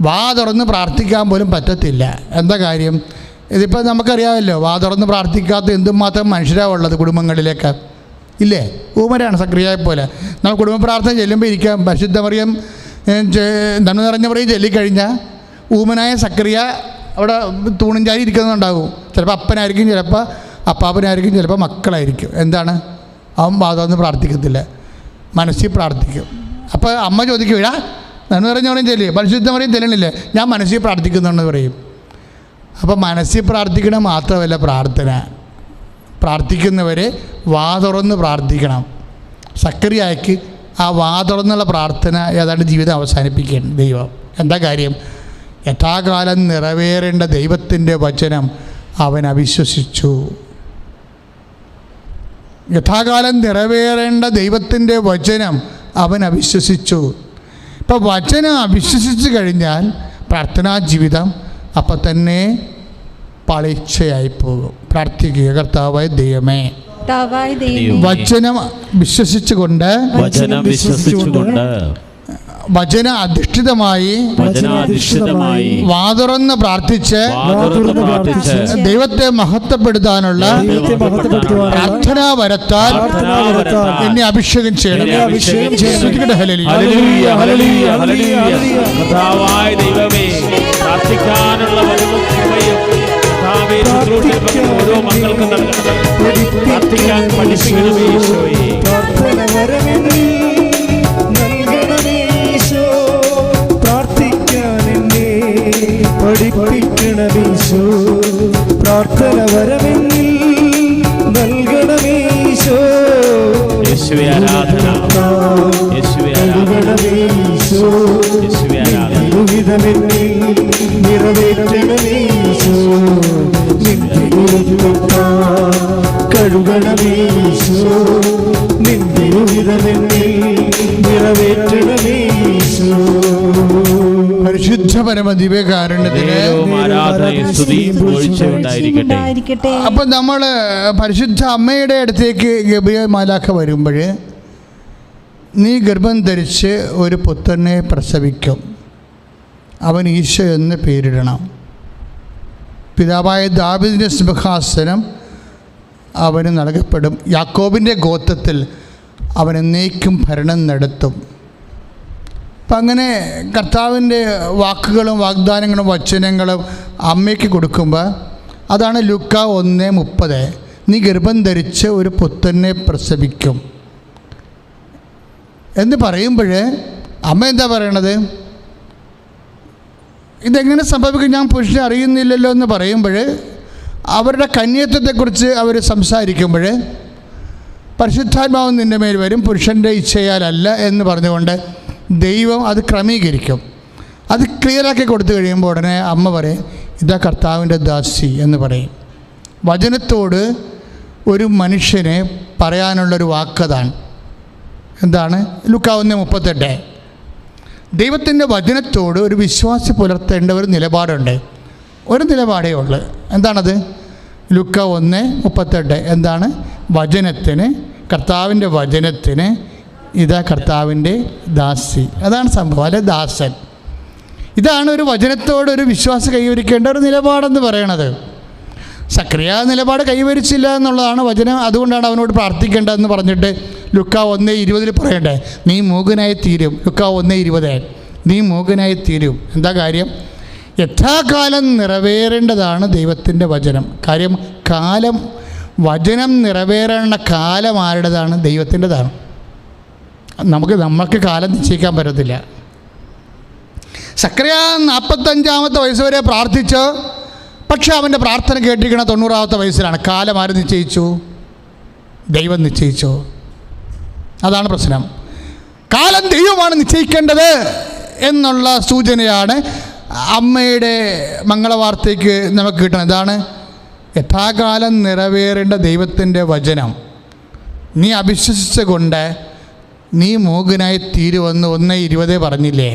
വാ തുറന്ന് പ്രാർത്ഥിക്കാൻ പോലും പറ്റത്തില്ല. എന്താ കാര്യം? ഇതിപ്പോൾ നമുക്കറിയാമല്ലോ, വാ തുറന്ന് പ്രാർത്ഥിക്കാത്ത എന്തുമാത്രം മനുഷ്യരാണ് ഉള്ളത് കുടുംബങ്ങളിലേക്ക്, ഇല്ലേ? ഊമരാണ് സക്രിയയെ പോലെ. നമ്മൾ കുടുംബ പ്രാർത്ഥന ചെല്ലുമ്പോൾ ഇരിക്കാം. പരിശുദ്ധ മറിയം നന്മ നിറഞ്ഞ മറിയം ചൊല്ലിക്കഴിഞ്ഞാൽ ഊമനായ സക്രിയ അവിടെ തൂണും ചാരി ഇരിക്കുന്നുണ്ടാകും. ചിലപ്പോൾ അപ്പനായിരിക്കും, ചിലപ്പോൾ അപ്പാപ്പനായിരിക്കും, ചിലപ്പോൾ മക്കളായിരിക്കും. എന്താണ്? അവൻ വാ തുറന്ന് പ്രാർത്ഥിക്കത്തില്ല, മനസ്സിൽ പ്രാർത്ഥിക്കും. അപ്പോൾ അമ്മ ചോദിക്കും, ഇടാ നന്മ നിറഞ്ഞ മറിയം ചെല്ലി, പരിശുദ്ധ മറിയം ചെല്ലണില്ലേ? ഞാൻ മനസ്സിൽ പ്രാർത്ഥിക്കുന്നുണ്ടെന്ന് പറയും. അപ്പോൾ മനസ്സിൽ പ്രാർത്ഥിക്കണം മാത്രമല്ല പ്രാർത്ഥന, പ്രാർത്ഥിക്കുന്നവർ വാ തുറന്ന് പ്രാർത്ഥിക്കണം. സക്രിയയ്ക്ക് ആ വാ തുറന്നുള്ള പ്രാർത്ഥന ഏതാണ്ട് ജീവിതം അവസാനിപ്പിക്കുകയാണ് ദൈവം. എന്താ കാര്യം? യഥാകാലം നിറവേറേണ്ട ദൈവത്തിൻ്റെ വചനം അവൻ അവിശ്വസിച്ചു. യഥാകാലം നിറവേറേണ്ട ദൈവത്തിൻ്റെ വചനം അവൻ അവിശ്വസിച്ചു. ഇപ്പോൾ വചനം അവിശ്വസിച്ച് കഴിഞ്ഞാൽ പ്രാർത്ഥനാ ജീവിതം അപ്പം തന്നെ പളിച്ചയായി പോകും. പ്രാർത്ഥിക്കുക, കർത്താവായ ദൈവമേ, വചനം വിശ്വസിച്ചുകൊണ്ട് വചന അധിഷ്ഠിതമായി വാതുറന്ന് പ്രാർത്ഥിച്ച് ദൈവത്തെ മഹത്വപ്പെടുത്താനുള്ള പ്രാർത്ഥനാ വരത്താൽ എന്നെ അഭിഷേകം ചെയ്യണം. ഓരോ മക്കൾക്കും പ്രാർത്ഥിക്കാൻ പഠിപ്പിക്കണമേ ഈശോയെ. പഠിപ്പിക്കണമീശോ, പ്രാർത്ഥന വരമെന്നിൽ നൽകണമീശോ. യേശുവേ ആരാധന, യേശുവേ നൽകണമീശോ, വിധമെന്നിൽ നിറവേറ്റണമീശോ. നിന്റെ കഴുകണമീശോ, നിന്റെ വിധമെന്നിൽ നിറവേറ്റണമീശോ. പരിശുദ്ധ പരമ ദിവ്യകാരുണ്യത്തിന് അപ്പം നമ്മൾ പരിശുദ്ധ അമ്മയുടെ അടുത്തേക്ക് ഗബ്രിയേൽ മാലാഖ വരുമ്പോൾ, നീ ഗർഭം ധരിച്ച് ഒരു പുത്രനെ പ്രസവിക്കും, അവൻ ഈശോ എന്ന് പേരിടണം. പിതാവായ ദാവീദിൻ്റെ സിംഹാസനം അവന് നൽകപ്പെടും. യാക്കോബിൻ്റെ ഗോത്രത്തിൽ അവൻ എന്നേക്കും ഭരണം നടത്തും. അപ്പം അങ്ങനെ കർത്താവിൻ്റെ വാക്കുകളും വാഗ്ദാനങ്ങളും വചനങ്ങളും അമ്മയ്ക്ക് കൊടുക്കുമ്പോൾ, അതാണ് ലൂക്കാ 1:30. നീ ഗർഭം ധരിച്ച് ഒരു പുത്രനെ പ്രസവിക്കും എന്ന് പറയുമ്പോൾ അമ്മ എന്താ പറയണത്? ഇതെങ്ങനെ സംഭവിക്കും, ഞാൻ പുരുഷനെ അറിയുന്നില്ലല്ലോ എന്ന് പറയുമ്പോൾ, അവരുടെ കന്യത്വത്തെക്കുറിച്ച് അവർ സംസാരിക്കുമ്പോൾ, പരിശുദ്ധാത്മാവ് നിൻ്റെ മേൽ വരും, പുരുഷൻ്റെ ഇച്ഛയാലല്ല എന്ന് പറഞ്ഞുകൊണ്ട് ദൈവം അത് ക്രമീകരിക്കും. അത് ക്ലിയറാക്കി കൊടുത്തു കഴിയുമ്പോൾ ഉടനെ അമ്മ പറയും, ഇതാ കർത്താവിൻ്റെ ദാസി എന്ന് പറയും. വചനത്തോട് ഒരു മനുഷ്യനെ പറയാനുള്ളൊരു വാക്കതാണ്. എന്താണ്? ലൂക്കാ 1:38. ദൈവത്തിൻ്റെ വചനത്തോട് ഒരു വിശ്വാസി പുലർത്തേണ്ട ഒരു നിലപാടുണ്ട്. ഒരു നിലപാടേ ഉള്ളൂ. എന്താണത്? ലൂക്കാ 1:38. എന്താണ്? വചനത്തിന്, കർത്താവിൻ്റെ വചനത്തിന് ഇതാ കർത്താവിൻ്റെ ദാസി. അതാണ് സംഭവം, അല്ലെ ദാസൻ. ഇതാണ് ഒരു വചനത്തോട് ഒരു വിശ്വാസം കൈവരിക്കേണ്ട ഒരു നിലപാടെന്ന് പറയണത്. സക്രിയ നിലപാട് കൈവരിച്ചില്ല എന്നുള്ളതാണ് വചനം. അതുകൊണ്ടാണ് അവനോട് പ്രാർത്ഥിക്കേണ്ടതെന്ന് പറഞ്ഞിട്ട് ലൂക്കാ 1:20 പറയണ്ടേ, നീ മൂകനായി തീരും. ലൂക്കാ 1:20, നീ മൂകനായി തീരും. എന്താ കാര്യം? യഥാകാലം നിറവേറേണ്ടതാണ് ദൈവത്തിൻ്റെ വചനം. കാര്യം, കാലം, വചനം നിറവേറേണ്ട കാലം ആരുടേതാണ്? ദൈവത്തിൻ്റെതാണ്. നമുക്ക് കാലം നിശ്ചയിക്കാൻ പറ്റത്തില്ല. സക്രിയ 45 വയസ്സ് വരെ പ്രാർത്ഥിച്ച്, പക്ഷെ അവൻ്റെ പ്രാർത്ഥന കേട്ടിരിക്കണ 90 വയസ്സിലാണ്. കാലം ആര് നിശ്ചയിച്ചു? ദൈവം നിശ്ചയിച്ചു. അതാണ് പ്രശ്നം. കാലം ദൈവമാണ് നിശ്ചയിക്കേണ്ടത് എന്നുള്ള സൂചനയാണ് അമ്മയുടെ മംഗളവാർത്തയ്ക്ക് നമുക്ക് കിട്ടണം. ഇതാണ് യഥാകാലം നിറവേറേണ്ട ദൈവത്തിൻ്റെ വചനം. നീ അവിശ്വസിച്ചുകൊണ്ട് നീ മൂകനായി തീരുവെന്ന് 1:20 പറഞ്ഞില്ലേ?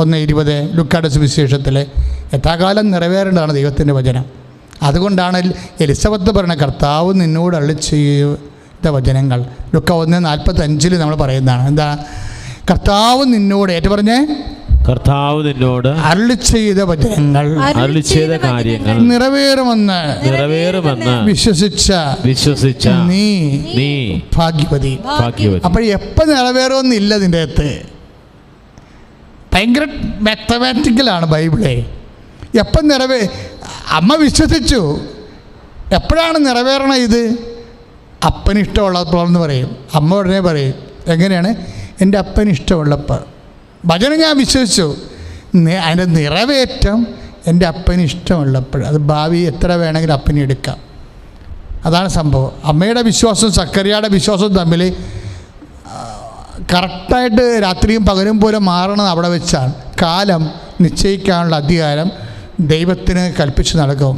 1:20 ലൂക്കായുടെ സുവിശേഷത്തിൽ യഥാകാലം നിറവേറേണ്ടതാണ് ദൈവത്തിൻ്റെ വചനം. അതുകൊണ്ടാണ് എലിസബത്ത് പറയുന്ന കർത്താവ് നിന്നോട് അരുളിച്ചെയ്ത വചനങ്ങൾ. ലൂക്കാ 1:45 നമ്മൾ പറയുന്നതാണ്. എന്താ? കർത്താവ് നിന്നോട് ഏറ്റു പറഞ്ഞേ, കർത്താവ് നിന്നോട് അരുളി ചെയ്ത വചനങ്ങൾ അരുളി ചെയ്ത കാര്യങ്ങൾ നിറവേറുമെന്ന് വിശ്വസിച്ച നീ ഭാഗ്യവതി. അപ്പോൾ എപ്പോൾ നിറവേറുമെന്നില്ല ഇതിൻ്റെ അകത്ത്. ഭയങ്കര മാത്തമാറ്റിക്കലാണ് ബൈബിളെ. എപ്പം അമ്മ വിശ്വസിച്ചു, എപ്പോഴാണ് നിറവേറണം ഇത്? അപ്പന് ഇഷ്ടമുള്ളപ്പോഴെന്ന് പറയും. അമ്മ ഉടനെ പറയും, എങ്ങനെയാണ്? എൻ്റെ അപ്പന് ഇഷ്ടമുള്ളപ്പോൾ. വചനം ഞാൻ വിശ്വസിച്ചു, അതിൻ്റെ നിറവേറ്റം എൻ്റെ അപ്പന് ഇഷ്ടമുള്ളപ്പോൾ. അത് ഭാവി എത്ര വേണമെങ്കിലും അപ്പന് എടുക്കാം. അതാണ് സംഭവം. അമ്മയുടെ വിശ്വാസവും സക്കറിയയുടെ വിശ്വാസവും തമ്മിൽ കറക്റ്റായിട്ട് രാത്രിയും പകലും പോലെ മാറണം. അവിടെ വെച്ചാണ് കാലം നിശ്ചയിക്കാനുള്ള അധികാരം ദൈവത്തിന് കൽപ്പിച്ച് നൽകും.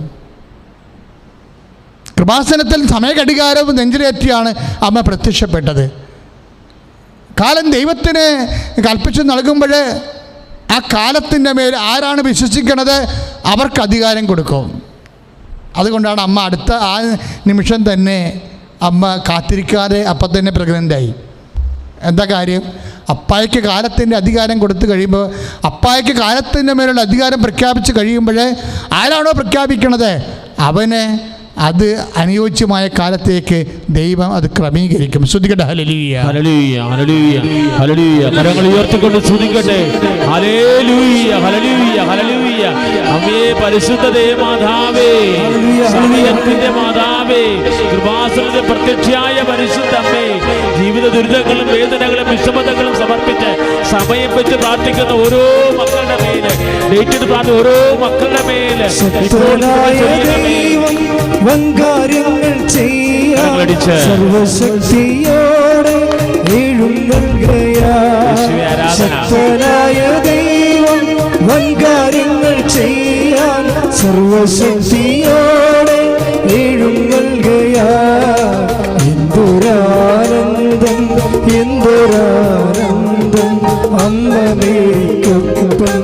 കൃപാസനത്തിൽ സമയഘടികാരവും നെഞ്ചിലേറ്റിയാണ് അമ്മ പ്രത്യക്ഷപ്പെട്ടത്. കാലം ദൈവത്തിന് കൽപ്പിച്ച് നൽകുമ്പോൾ ആ കാലത്തിൻ്റെ മേൽ ആരാണ് വിശ്വസിക്കുന്നത് അവർക്ക് അധികാരം കൊടുക്കും. അതുകൊണ്ടാണ് അമ്മ അടുത്ത ആ നിമിഷം തന്നെ അമ്മ കാത്തിരിക്കാതെ അപ്പം തന്നെ പ്രഗ്നൻ്റായി. എന്താ കാര്യം? അപ്പായ്ക്ക് കാലത്തിൻ്റെ അധികാരം കൊടുത്തു കഴിയുമ്പോൾ, അപ്പായ്ക്ക് കാലത്തിൻ്റെ മേലുള്ള അധികാരം പ്രഖ്യാപിച്ച് കഴിയുമ്പോൾ ആരാണോ പ്രഖ്യാപിക്കണത് അവന് അത് അനുയോജ്യമായ കാലത്തേക്ക് ദൈവം അത് ക്രമീകരിക്കും. ശ്രുതിക്കട്ടെ ഹല്ലേലൂയ, ഹല്ലേലൂയ, ഹല്ലേലൂയ, ഹല്ലേലൂയ. കരങ്ങൾ ഉയർത്തിക്കൊണ്ട് ശ്രുതിക്കട്ടെ. Hallelujah, hallelujah, hallelujah. അമ്മേ, പരിശുദ്ധതേ മാതാവേ, സമയത്തിന്റെ മാതാവേ, കൃപാസനത്തിൽ പ്രത്യക്ഷയായ പരിശുദ്ധ അമ്മേ, ജീവിത ദുരിതങ്ങളും വേദനകളും വിഷമതകളും സമർപ്പിച്ച് സമയം വെച്ച് പ്രാർത്ഥിക്കുന്ന ഓരോ മക്കളുടെ മേല്, ഡേറ്റിന് പ്രാർത്ഥിക്കുന്ന ഓരോ മക്കളുടെ മേല് വൻകാര്യങ്ങൾ ചെയ്യാൻ സർവശക്തിയോടെ ശക്തനായ ദൈവം വൻകാര്യങ്ങൾ ചെയ്യാൻ സർവശക്തിയോടെ എഴുന്നള്ളുകയാ. എന്തൊരാനന്ദം, എന്തൊരാനന്ദം അമ്മമേക്കൊപ്പം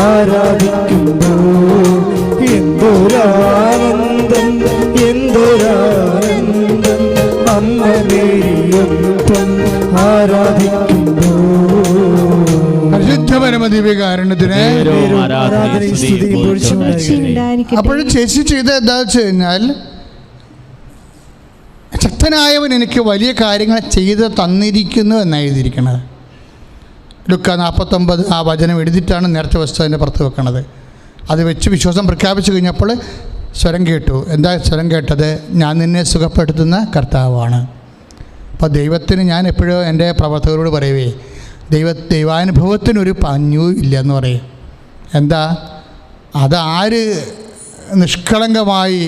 ആരാധിക്കുമ്പോൾ. എന്തൊരാനന്ദം, എന്തൊരാനന്ദം അമ്മമേയൊപ്പം ആരാധിക്കുമ്പോൾ. പരിശുദ്ധ പരമദിവ്യകാരുണ്യത്തിന് അപ്പോഴും ചേച്ചി ചെയ്ത് എന്താ വെച്ച് കഴിഞ്ഞാൽ, ശക്തനായവൻ എനിക്ക് വലിയ കാര്യങ്ങൾ ചെയ്ത് തന്നിരിക്കുന്നു എന്നാണ് എഴുതിയിരിക്കുന്നത്. ലുക്ക 49 ആ വചനം എഴുതിയിട്ടാണ് നേർച്ച വസ്തുവിൻ്റെ പുറത്ത് വെക്കണത്. അത് വെച്ച് വിശ്വാസം പ്രഖ്യാപിച്ചു കഴിഞ്ഞപ്പോൾ സ്വരം കേട്ടു. എന്താ സ്വരം കേട്ടത്? ഞാൻ നിന്നെ സുഖപ്പെടുത്തുന്ന കർത്താവാണ്. അപ്പോൾ ദൈവത്തിന് ഞാൻ എപ്പോഴും എൻ്റെ പ്രവർത്തകരോട് പറയുവേ, ദൈവാനുഭവത്തിനൊരു പഞ്ഞും ഇല്ല എന്ന് പറയും. എന്താ? അത് ആര് നിഷ്കളങ്കമായി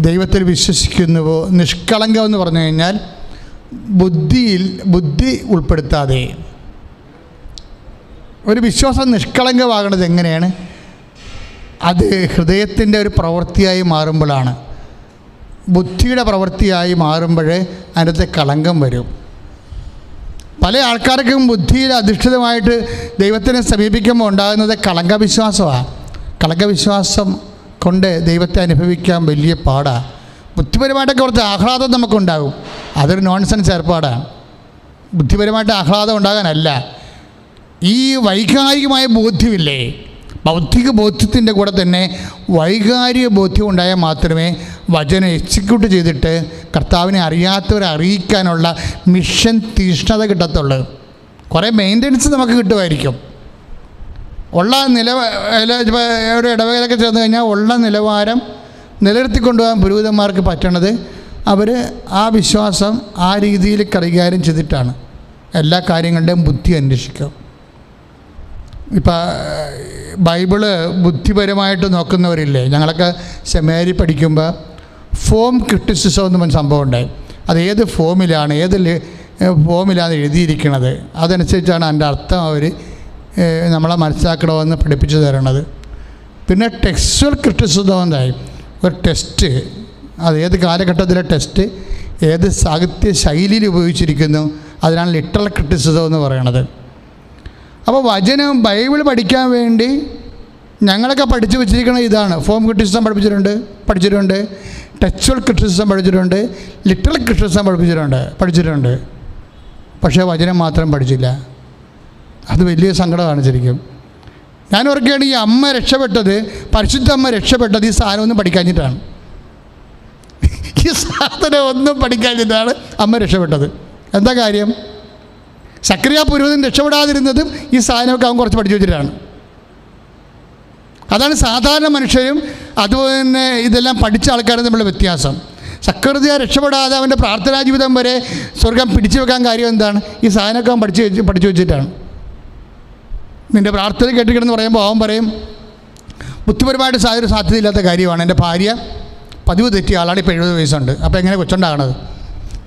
ദൈവത്തിൽ വിശ്വസിക്കുന്നുവോ, നിഷ്കളങ്കം എന്ന് പറഞ്ഞു കഴിഞ്ഞാൽ ബുദ്ധി ഉൾപ്പെടുത്താതെ. ഒരു വിശ്വാസം നിഷ്കളങ്കമാകണത് എങ്ങനെയാണ്? അത് ഹൃദയത്തിൻ്റെ ഒരു പ്രവൃത്തിയായി മാറുമ്പോഴാണ്. ബുദ്ധിയുടെ പ്രവൃത്തിയായി മാറുമ്പോൾ അതിനകത്ത് കളങ്കം വരും. പല ആൾക്കാർക്കും ബുദ്ധിയിൽ അധിഷ്ഠിതമായിട്ട് ദൈവത്തിനെ സമീപിക്കുമ്പോൾ ഉണ്ടാകുന്നത് കളങ്കവിശ്വാസമാണ്. കളങ്കവിശ്വാസം കൊണ്ട് ദൈവത്തെ അനുഭവിക്കാൻ വലിയ പാടാണ്. ബുദ്ധിപരമായിട്ടൊക്കെ കുറച്ച് ആഹ്ലാദം നമുക്കുണ്ടാകും, അതൊരു നോൺസെൻസ് ഏർപ്പാടാണ്. ബുദ്ധിപരമായിട്ട് ആഹ്ലാദം ഉണ്ടാകാനല്ല, ഈ വൈകാരികമായ ബോധ്യമില്ലേ, ബൗദ്ധിക ബോധ്യത്തിൻ്റെ കൂടെ തന്നെ വൈകാരിക ബോധ്യം ഉണ്ടായാൽ മാത്രമേ വചനം എക്സിക്യൂട്ട് ചെയ്തിട്ട് കർത്താവിനെ അറിയാത്തവരെ അറിയിക്കാനുള്ള മിഷൻ തീഷ്ണത കിട്ടത്തുള്ളൂ. കുറേ മെയിൻ്റനൻസ് നമുക്ക് കിട്ടുമായിരിക്കും. ഉള്ള ഒരു ഇടവകയിലൊക്കെ ചേർന്ന് കഴിഞ്ഞാൽ ഉള്ള നിലവാരം നിലനിർത്തിക്കൊണ്ടുപോകാൻ പുരോഹിതന്മാർക്ക് പറ്റണത് അവർ ആ വിശ്വാസം ആ രീതിയിൽ കൈകാര്യം ചെയ്തിട്ടാണ് എല്ലാ കാര്യങ്ങളുടെയും ബുദ്ധി അന്വേഷിക്കുക. ഇപ്പം ബൈബിള് ബുദ്ധിപരമായിട്ട് നോക്കുന്നവരില്ലേ, ഞങ്ങളൊക്കെ സെമിനാരി പഠിക്കുമ്പോൾ ഫോം ക്രിറ്റിസിസം എന്ന് പറഞ്ഞ സംഭവം ഉണ്ടായി. അത് ഏത് ഫോമിലാണ് ഫോമിലാണ് എഴുതിയിരിക്കുന്നത്, അതനുസരിച്ചാണ് അതിൻ്റെ അർത്ഥം അവർ നമ്മളെ മനസ്സിലാക്കണമെന്ന് പഠിപ്പിച്ചു തരണത്. പിന്നെ ടെക്സ്ച്വൽ ക്രിറ്റിസിസം എന്തായി, ഒരു ടെസ്റ്റ്, അത് ഏത് കാലഘട്ടത്തിലെ ടെസ്റ്റ് ഏത് സാഹിത്യ ശൈലിയിൽ ഉപയോഗിച്ചിരിക്കുന്നു, അതിനാണ് ലിറ്ററൽ ക്രിറ്റിസിസം എന്ന് പറയണത്. അപ്പോൾ വചനം ബൈബിൾ പഠിക്കാൻ വേണ്ടി ഞങ്ങളൊക്കെ പഠിച്ചു വെച്ചിരിക്കുന്നത് ഇതാണ്. ഫോം ക്രിറ്റിസിസം പഠിച്ചിട്ടുണ്ട്, ടെക്സ്ച്വൽ ക്രിറ്റിസിസം പഠിച്ചിട്ടുണ്ട്, ലിറ്ററൽ ക്രിറ്റിസിസം പഠിച്ചിട്ടുണ്ട്. പക്ഷേ വചനം മാത്രം പഠിച്ചില്ല. അത് വലിയ സങ്കടമാണ് ശരിക്കും. ഞാൻ ഓർക്കുകയാണ് ഈ അമ്മ രക്ഷപ്പെട്ടത്, പരിശുദ്ധ അമ്മ രക്ഷപ്പെട്ടത് ഈ സാധനം ഒന്നും പഠിക്കാഞ്ഞിട്ടാണ്. ഈ സാധനം ഒന്നും പഠിക്കാഞ്ഞിട്ടാണ് അമ്മ രക്ഷപ്പെട്ടത്. എന്താ കാര്യം? സക്കറിയ പുരോഹിതൻ രക്ഷപ്പെടാതിരുന്നതും ഈ സാധനമൊക്കെ അവൻ കുറച്ച് പഠിച്ചു വെച്ചിട്ടാണ്. അതാണ് സാധാരണ മനുഷ്യരും അതുപോലെ തന്നെ ഇതെല്ലാം പഠിച്ച ആൾക്കാരും തമ്മിലുള്ള വ്യത്യാസം. സക്കറിയ രക്ഷപ്പെടാതെ അവൻ്റെ പ്രാർത്ഥനാ ജീവിതം വരെ സ്വർഗം പിടിച്ചു വെക്കാൻ കാര്യം എന്താണ്? ഈ സാധനമൊക്കെ അവൻ പഠിച്ചു വെച്ചിട്ടാണ്. നിൻ്റെ പ്രാർത്ഥന കേട്ടിരിക്കണമെന്ന് പറയുമ്പോൾ അവൻ പറയും ബുദ്ധിപരമായിട്ട് ഒരു സാധ്യതയില്ലാത്ത കാര്യമാണ്. എൻ്റെ ഭാര്യ പതിവ് തെറ്റിയ ആളാണ്, ഇപ്പോൾ 70 വയസ്സുണ്ട്. അപ്പോൾ എങ്ങനെ കൊച്ചുണ്ടാകണത്?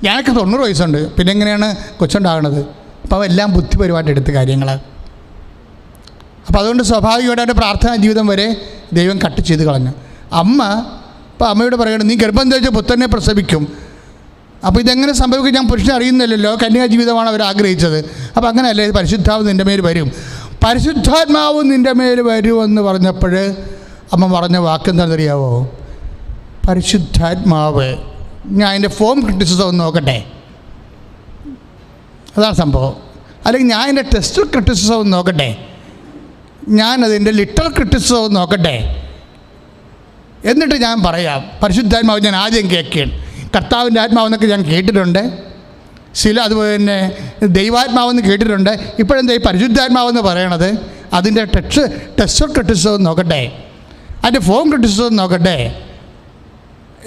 ഞങ്ങൾക്ക് 90 വയസ്സുണ്ട്, പിന്നെ എങ്ങനെയാണ് കൊച്ചുണ്ടാകണത്? അപ്പോൾ അവ എല്ലാം ബുദ്ധിപരമായിട്ട് എടുത്ത കാര്യങ്ങൾ. അപ്പോൾ അതുകൊണ്ട് സ്വാഭാവികമായിട്ട് അവൻ്റെ പ്രാർത്ഥനാ ജീവിതം വരെ ദൈവം കട്ട് ചെയ്ത് കളഞ്ഞു. അമ്മ ഇപ്പോൾ അമ്മയോട് പറയണം, നീ ഗർഭം ധരിച്ച പുത്രനെ പ്രസവിക്കും. അപ്പോൾ ഇതെങ്ങനെ സംഭവിക്കും? ഞാൻ പുരുഷനെ അറിയുന്നില്ലല്ലോ, കന്യാ ജീവിതമാണ് അവർ ആഗ്രഹിച്ചത്. അപ്പോൾ അങ്ങനെയല്ലേ, പരിശുദ്ധാവ് നിൻ്റെ മേൽ വരും, പരിശുദ്ധാത്മാവ് നിൻ്റെ മേൽ വരുമെന്ന് പറഞ്ഞപ്പോൾ അമ്മ പറഞ്ഞ വാക്കെന്താണെന്നറിയാവോ? പരിശുദ്ധാത്മാവ്. ഞാൻ അതിൻ്റെ ഫോം ക്രിറ്റിസിസം ഒന്ന് നോക്കട്ടെ, അതാണ് സംഭവം. അല്ലെങ്കിൽ ഞാൻ അതിൻ്റെ ടെസ്റ്റ് ക്രിറ്റിസിസം ഒന്ന് നോക്കട്ടെ, ഞാനതിൻ്റെ ലിറ്റർ ക്രിറ്റിസിസം ഒന്ന് നോക്കട്ടെ, എന്നിട്ട് ഞാൻ പറയാം. പരിശുദ്ധാത്മാവ് ഞാൻ ആദ്യം കേൾക്കുകയാണ്. കർത്താവിൻ്റെ ആത്മാവെന്നൊക്കെ ഞാൻ കേട്ടിട്ടുണ്ട്, ചില അതുപോലെ തന്നെ ദൈവാത്മാവെന്ന് കേട്ടിട്ടുണ്ട്. ഇപ്പോഴെന്താ ഈ പരിശുദ്ധാത്മാവെന്ന് പറയണത്? അതിൻ്റെ ടെസ്റ്റ് ക്രിറ്റിസിസം നോക്കട്ടെ, അതിൻ്റെ ഫോം ക്രിറ്റിസിസം നോക്കട്ടെ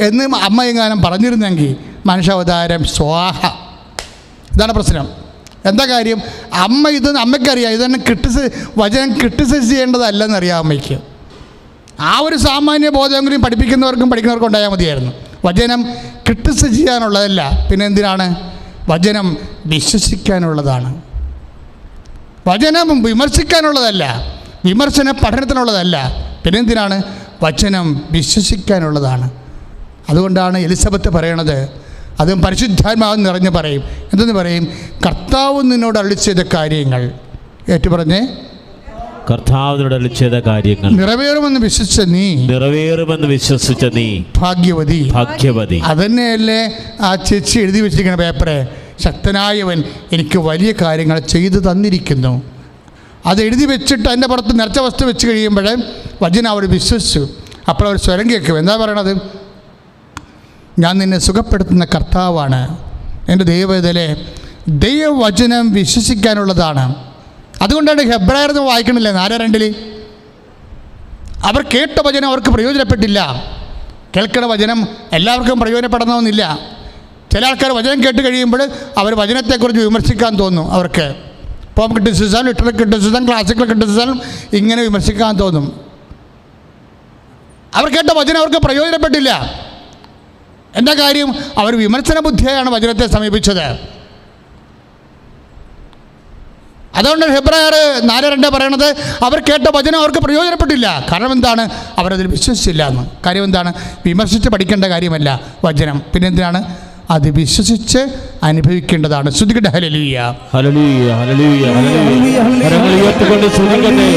എന്ന് അമ്മ എങ്ങാനും പറഞ്ഞിരുന്നെങ്കിൽ മനുഷ്യാവതാരം സ്വാഹ. ഇതാണ് പ്രശ്നം. എന്താ കാര്യം? അമ്മയ്ക്കറിയാം ഇതൊന്നും വചനം ക്രിട്ടിസൈസ് ചെയ്യേണ്ടതല്ലെന്നറിയാം അമ്മയ്ക്ക്. ആ ഒരു സാമാന്യ ബോധമെങ്കിലും പഠിക്കുന്നവർക്കും ഉണ്ടായാൽ മതിയായിരുന്നു. വചനം ക്രിട്ടിസൈസ് ചെയ്യാനുള്ളതല്ല, പിന്നെ എന്തിനാണ്? വചനം വിശ്വസിക്കാനുള്ളതാണ്. വചനം വിമർശിക്കാനുള്ളതല്ല, വിമർശന പഠനത്തിനുള്ളതല്ല, പിന്നെ എന്തിനാണ്? വചനം വിശ്വസിക്കാനുള്ളതാണ്. അതുകൊണ്ടാണ് എലിസബത്ത് പറയണത്, അതും പരിശുദ്ധാത്മാവ് നിറഞ്ഞ് പറയും. എന്തെന്ന് പറയും? കർത്താവ് നിന്നോട് അരുളി ചെയ്ത കാര്യങ്ങൾ ഏറ്റുപറഞ്ഞേ, കർത്താവിനോട് അരുളി ചെയ്ത കാര്യങ്ങൾ നിറവേറുമെന്ന് വിശ്വസിച്ച നീ ഭാഗ്യവതി. അതന്നെയല്ലേ ആ ചേച്ചി എഴുതി വെച്ചിരിക്കുന്ന പേപ്പറെ? ശക്തനായവൻ എനിക്ക് വലിയ കാര്യങ്ങൾ ചെയ്തു തന്നിരിക്കുന്നു. അത് എഴുതി വെച്ചിട്ട് അതിൻ്റെ പുറത്ത് നിറച്ച വസ്തു വെച്ച് കഴിയുമ്പോൾ വചനം അവർ വിശ്വസിച്ചു. അപ്പോൾ അവർ സ്വരം കേൾക്കും. എന്താ പറയണത്? ഞാൻ നിന്നെ സുഖപ്പെടുത്തുന്ന കർത്താവാണ്. എൻ്റെ ദൈവവേദനയെ ദൈവവചനം വിശ്വസിക്കാനുള്ളതാണ്. അതുകൊണ്ടാണ് ഹെബ്രായർ വായിക്കണില്ലേ 4:2 അവർ കേട്ട വചനം അവർക്ക് പ്രയോജനപ്പെട്ടില്ല. കേൾക്കുന്ന വചനം എല്ലാവർക്കും പ്രയോജനപ്പെടണമെന്നില്ല. ചില ആൾക്കാർ വചനം കേട്ട് കഴിയുമ്പോൾ അവർ വചനത്തെക്കുറിച്ച് വിമർശിക്കാൻ തോന്നും. അവർക്ക് form criticism, literal criticism, classical criticism ഇങ്ങനെ വിമർശിക്കാൻ തോന്നും. അവർ കേട്ട വചനം അവർക്ക് പ്രയോജനപ്പെട്ടില്ല. എന്താ കാര്യം? അവർ വിമർശന ബുദ്ധിയാണ് വചനത്തെ സമീപിച്ചത്. അതുകൊണ്ട് ഹെബ്രായർ 4:2 പറയണത് അവർ കേട്ട വചനം അവർക്ക് പ്രയോജനപ്പെട്ടില്ല. കാരണം എന്താണ്? അവരതിൽ വിശ്വസിച്ചില്ല എന്ന്. കാര്യം എന്താണ്? വിമർശിച്ച് പഠിക്കേണ്ട കാര്യമല്ല വചനം, പിന്നെ എന്തിനാണ്? അത് വിശ്വസിച്ച് അനുഭവിക്കേണ്ടതാണ്. ശ്രുതികട്ടെ ഹല്ലേലൂയ, ഹല്ലേലൂയ, ഹല്ലേലൂയ, ഹല്ലേലൂയ. കരങ്ങൾ ഉയർത്തിക്കൊണ്ട് ശ്രുതികട്ടെ.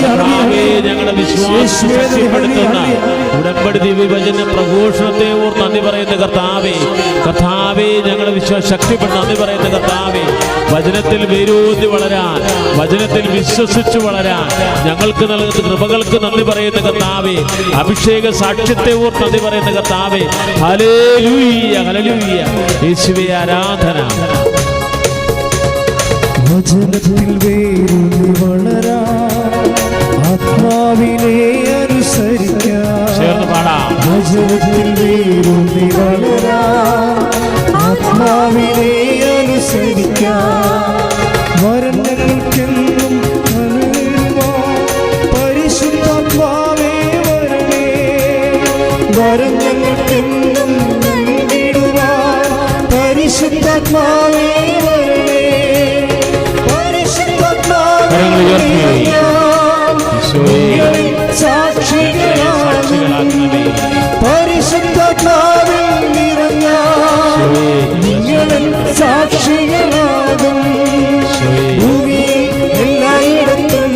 കർത്താവേ, ഞങ്ങളുടെ വിശ്വാസം ശക്തിപ്പെടുത്തുന്ന ഉടമ്പടി വിഭജന പ്രഘോഷണത്തെ ഓർത്ത് നന്ദി പറയുന്ന കർത്താവേ, കർത്താവേ, ഞങ്ങളുടെ വിശ്വാസം ശക്തിപ്പെടുന്ന നന്ദി പറയുന്ന കർത്താവേ, വചനത്തിൽ വേരൂന്നി വളരാൻ, വചനത്തിൽ വിശ്വസിച്ച് വളരാൻ ഞങ്ങൾക്ക് നൽകുന്ന കൃപകൾക്ക് നന്ദി പറയുന്ന കർത്താവേ, അഭിഷേക സാക്ഷ്യത്തെ ഓർത്ത് നന്ദി പറയുന്ന കർത്താവേ, ഹല്ലേലൂയ, ഹല്ലേലൂയ. യേശുവേ ആരാധന. വചനത്തിൽ വേരൂന്നി വളരാൻ, ആത്മാവിനെ അനുസരിക്കാൻ. ചേർന്ന് പാടാം. വചനത്തിൽ വേരൂന്നി വളരാൻ, ആത്മാവിനെ അനുസരിക്കാൻ. വരങ്ങൾക്കെന്നും പരിശുദ്ധാത്മാവേ വരണേ. വരങ്ങൾക്കെന്നും പരിശുദ്ധാത്മാവേ വരണേ. പരിശുദ്ധാത്മാവേ സാക്ഷികളാകണമേ. പരിശുദ്ധാത്മാവിൽ നിറഞ്ഞാൽ നിങ്ങളിൽ സാക്ഷികളാകും. ഭൂമിയിൽ എല്ലായിടത്തും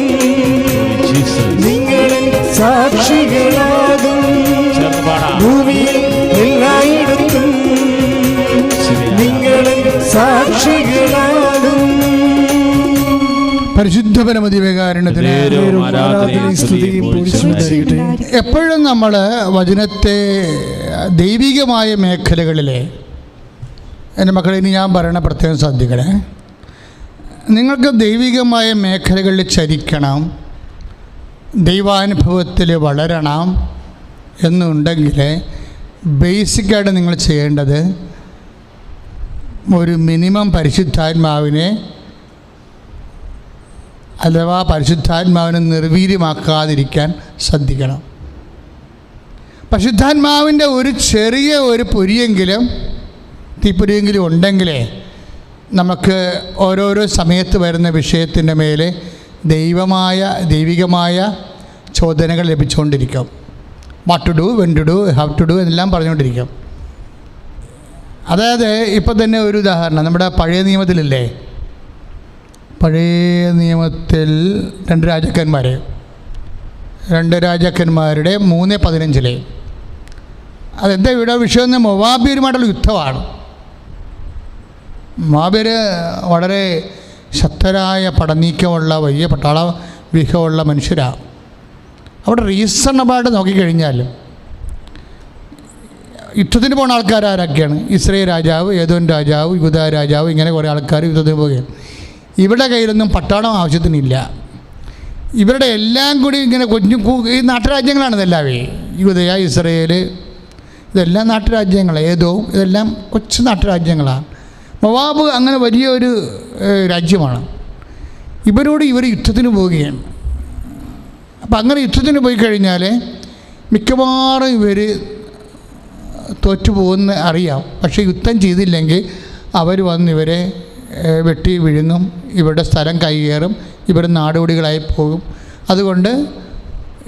നിങ്ങളിൽ സാക്ഷികളാകും. ഭൂമിയിൽ എല്ലായിടത്തും നിങ്ങളിൽ സാക്ഷികളാകും. പരിശുദ്ധ പരമദിവ്യകാരുണ്യത്തിന് എപ്പോഴും നമ്മൾ വചനത്തെ ദൈവികമായ മേഖലകളിലെ, എൻ്റെ മക്കളെ ഇനി ഞാൻ പറയണ പ്രത്യേകം ശ്രദ്ധിക്കണേ, നിങ്ങൾക്ക് ദൈവികമായ മേഖലകളിൽ ചരിക്കണം, ദൈവാനുഭവത്തിൽ വളരണം എന്നുണ്ടെങ്കിൽ ബേസിക്കായിട്ട് നിങ്ങൾ ചെയ്യേണ്ടത് ഒരു മിനിമം പരിശുദ്ധാത്മാവിനെ അഥവാ പരിശുദ്ധാത്മാവിനെ നിർവീര്യമാക്കാതിരിക്കാൻ ശ്രദ്ധിക്കണം. പരിശുദ്ധാത്മാവിൻ്റെ ഒരു ചെറിയ ഒരു പൊരിയെങ്കിലും തീപ്പൊരിയെങ്കിലും ഉണ്ടെങ്കിലേ നമുക്ക് ഓരോരോ സമയത്ത് വരുന്ന വിഷയത്തിൻ്റെ മേലെ ദൈവികമായ ചോദനകൾ ലഭിച്ചുകൊണ്ടിരിക്കും. What to do, when to do, how to do എന്നെല്ലാം പറഞ്ഞുകൊണ്ടിരിക്കും. അതായത് ഇപ്പം തന്നെ ഒരു ഉദാഹരണം, നമ്മുടെ പഴയ നിയമത്തിലില്ലേ, പഴയ നിയമത്തിൽ രണ്ട് രാജാക്കന്മാരുടെ 3:15 അതെന്താ ഇവിടെ വിഷയം എന്ന് മൊവാബ്യരുമായിട്ടുള്ള യുദ്ധമാണ്. മൊവാബ്യർ വളരെ ശക്തരായ പടനീക്കമുള്ള വലിയ പട്ടാള വ്യൂഹമുള്ള മനുഷ്യരാണ്. അവിടെ റീസണബിളായിട്ട് നോക്കിക്കഴിഞ്ഞാൽ യുദ്ധത്തിന് പോകുന്ന ആൾക്കാരൊക്കെയാണ്. ഇസ്രയേൽ രാജാവ്, ഏദോം രാജാവ്, യൂദ രാജാവ്, ഇങ്ങനെ കുറേ ആൾക്കാർ യുദ്ധത്തിന് പോവുകയാണ്. ഇവരുടെ കയ്യിലൊന്നും പട്ടാളം ആവശ്യത്തിനില്ല. ഇവരുടെ എല്ലാം കൂടി ഇങ്ങനെ ഈ നാട്ടുരാജ്യങ്ങളാണ് ഇതെല്ലാവേ. യൂദയ, ഇസ്രയേൽ, ഇതെല്ലാം നാട്ടുരാജ്യങ്ങൾ. ഏദോം, ഇതെല്ലാം കൊച്ചു നാട്ടുരാജ്യങ്ങളാണ്. മൊവാബ് അങ്ങനെ വലിയൊരു രാജ്യമാണ്. ഇവരോട് ഇവർ യുദ്ധത്തിന് പോവുകയാണ്. അപ്പം അങ്ങനെ യുദ്ധത്തിന് പോയി കഴിഞ്ഞാൽ മിക്കവാറും ഇവർ തോറ്റുപോകുന്ന അറിയാം. പക്ഷേ യുദ്ധം ചെയ്തില്ലെങ്കിൽ അവർ വന്ന് ഇവരെ വെട്ടി വിഴുങ്ങും, ഇവരുടെ സ്ഥലം കൈകയറും, ഇവർ നാടോടികളായി പോകും. അതുകൊണ്ട്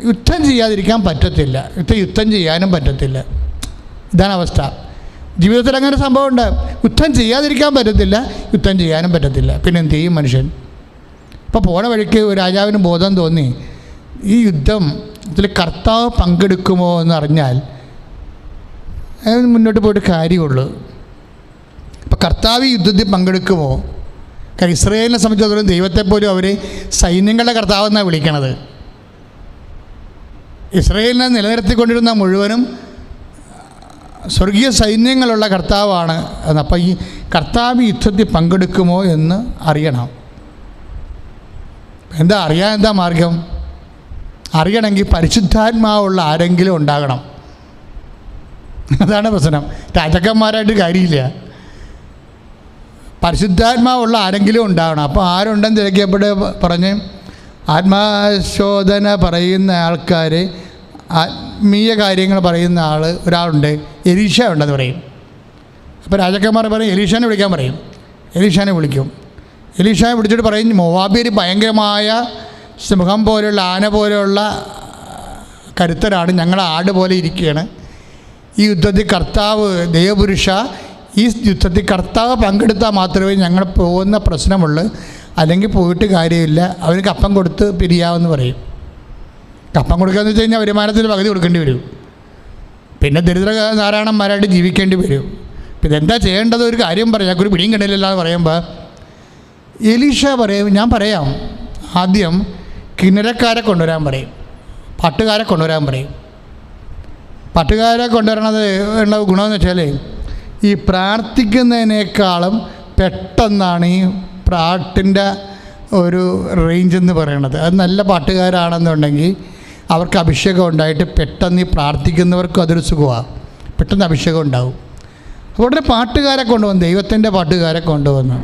യുദ്ധം ചെയ്യാതിരിക്കാൻ പറ്റത്തില്ല, യുദ്ധം ചെയ്യാനും പറ്റത്തില്ല. ഇതാണ് അവസ്ഥ. ജീവിതത്തിൽ അങ്ങനെ സംഭവമുണ്ട്. യുദ്ധം ചെയ്യാതിരിക്കാൻ പറ്റത്തില്ല, യുദ്ധം ചെയ്യാനും പറ്റത്തില്ല. പിന്നെ എന്ത് ചെയ്യും മനുഷ്യൻ? ഇപ്പോൾ പോണ വഴിക്ക് ഒരു രാജാവിന് ബോധം തോന്നി, ഈ യുദ്ധത്തിൽ കർത്താവ് പങ്കെടുക്കുമോ എന്നറിഞ്ഞാൽ മുന്നോട്ട് പോയിട്ട് കാര്യമുള്ളൂ. അപ്പോൾ കർത്താവ് ഈ യുദ്ധത്തിൽ പങ്കെടുക്കുമോ? കാരണം ഇസ്രായേലിനെ സംബന്ധിച്ചിടത്തോളം ദൈവത്തെപ്പോലും അവർ സൈന്യങ്ങളുടെ കർത്താവെന്നാണ് വിളിക്കണത്. ഇസ്രായേലിനെ നിലനിർത്തിക്കൊണ്ടിരുന്ന മുഴുവനും സ്വർഗീയ സൈന്യങ്ങളുള്ള കർത്താവാണ്. അപ്പോൾ ഈ കർത്താവ് യുദ്ധത്തിൽ പങ്കെടുക്കുമോ എന്ന് അറിയണം. എന്താ മാർഗം? അറിയണമെങ്കിൽ പരിശുദ്ധാത്മാവുള്ള ആരെങ്കിലും ഉണ്ടാകണം. അതാണ് പ്രശ്നം. രാജാക്കന്മാരായിട്ട് കാര്യമില്ല, പരിശുദ്ധാത്മാവുള്ള ആരെങ്കിലും ഉണ്ടാകണം. അപ്പോൾ ആരുണ്ടെന്ന് തിരക്കിയപ്പോൾ പറഞ്ഞ് ആത്മാശോധന പറയുന്ന ആൾക്കാർ, ആത്മീയ കാര്യങ്ങൾ പറയുന്ന ഒരാളുണ്ട്, എലീഷ ഉണ്ടെന്ന് പറയും. അപ്പോൾ രാജാക്കന്മാർ പറയും എലീഷാനെ വിളിക്കാൻ പറയും. എലീഷാനെ വിളിക്കും. എലീഷാനെ വിളിച്ചിട്ട് പറയും, മൊവാബ്യർ ഭയങ്കരമായ സിംഹം പോലെയുള്ള, ആന പോലെയുള്ള കരുത്തരാണ്, ഞങ്ങളെ ആട് പോലെ ഇരിക്കുകയാണ്. ഈ യുദ്ധത്തിൽ കർത്താവ്, ദൈവപുരുഷ, ഈ യുദ്ധത്തിൽ കർത്താവ് പങ്കെടുത്താൽ മാത്രമേ ഞങ്ങൾ പോകുന്ന പ്രശ്നമുള്ളൂ, അല്ലെങ്കിൽ പോയിട്ട് കാര്യമില്ല, അവർക്ക് കപ്പം കൊടുത്ത് പിരിയാമെന്ന് പറയും. കപ്പം കൊടുക്കുകയെന്ന് വെച്ച് കഴിഞ്ഞാൽ വരുമാനത്തിൽ പകുതി കൊടുക്കേണ്ടി വരും. പിന്നെ ദരിദ്ര നാരായണന്മാരായിട്ട് ജീവിക്കേണ്ടി വരും. പിന്നെ എന്താ ചെയ്യേണ്ടത്? ഒരു കാര്യം പറയാം, ഞങ്ങൾക്കൊരു പിടിയും കിട്ടില്ലല്ലാന്ന് പറയുമ്പോൾ എലീഷ പറയും, ഞാൻ പറയാം, ആദ്യം കിന്നരക്കാരെ കൊണ്ടുവരാൻ പറയും, പാട്ടുകാരെ കൊണ്ടുവരാൻ പറയും. പാട്ടുകാരെ കൊണ്ടുവരണത് ഉള്ള ഗുണമെന്ന് വെച്ചാൽ ഈ പ്രാർത്ഥിക്കുന്നതിനേക്കാളും പെട്ടെന്നാണ് ഈ പാട്ടിൻ്റെ ഒരു റേഞ്ച് എന്ന് പറയണത്. അത് നല്ല പാട്ടുകാരാണെന്നുണ്ടെങ്കിൽ അവർക്ക് അഭിഷേകം ഉണ്ടായിട്ട് പെട്ടെന്ന് ഈ പ്രാർത്ഥിക്കുന്നവർക്കും അതൊരു സുഖമാണ്, പെട്ടെന്ന് അഭിഷേകം ഉണ്ടാവും. അതുകൊണ്ട് പാട്ടുകാരെ കൊണ്ടുവന്നു, ദൈവത്തിൻ്റെ പാട്ടുകാരെ കൊണ്ടുവന്നു.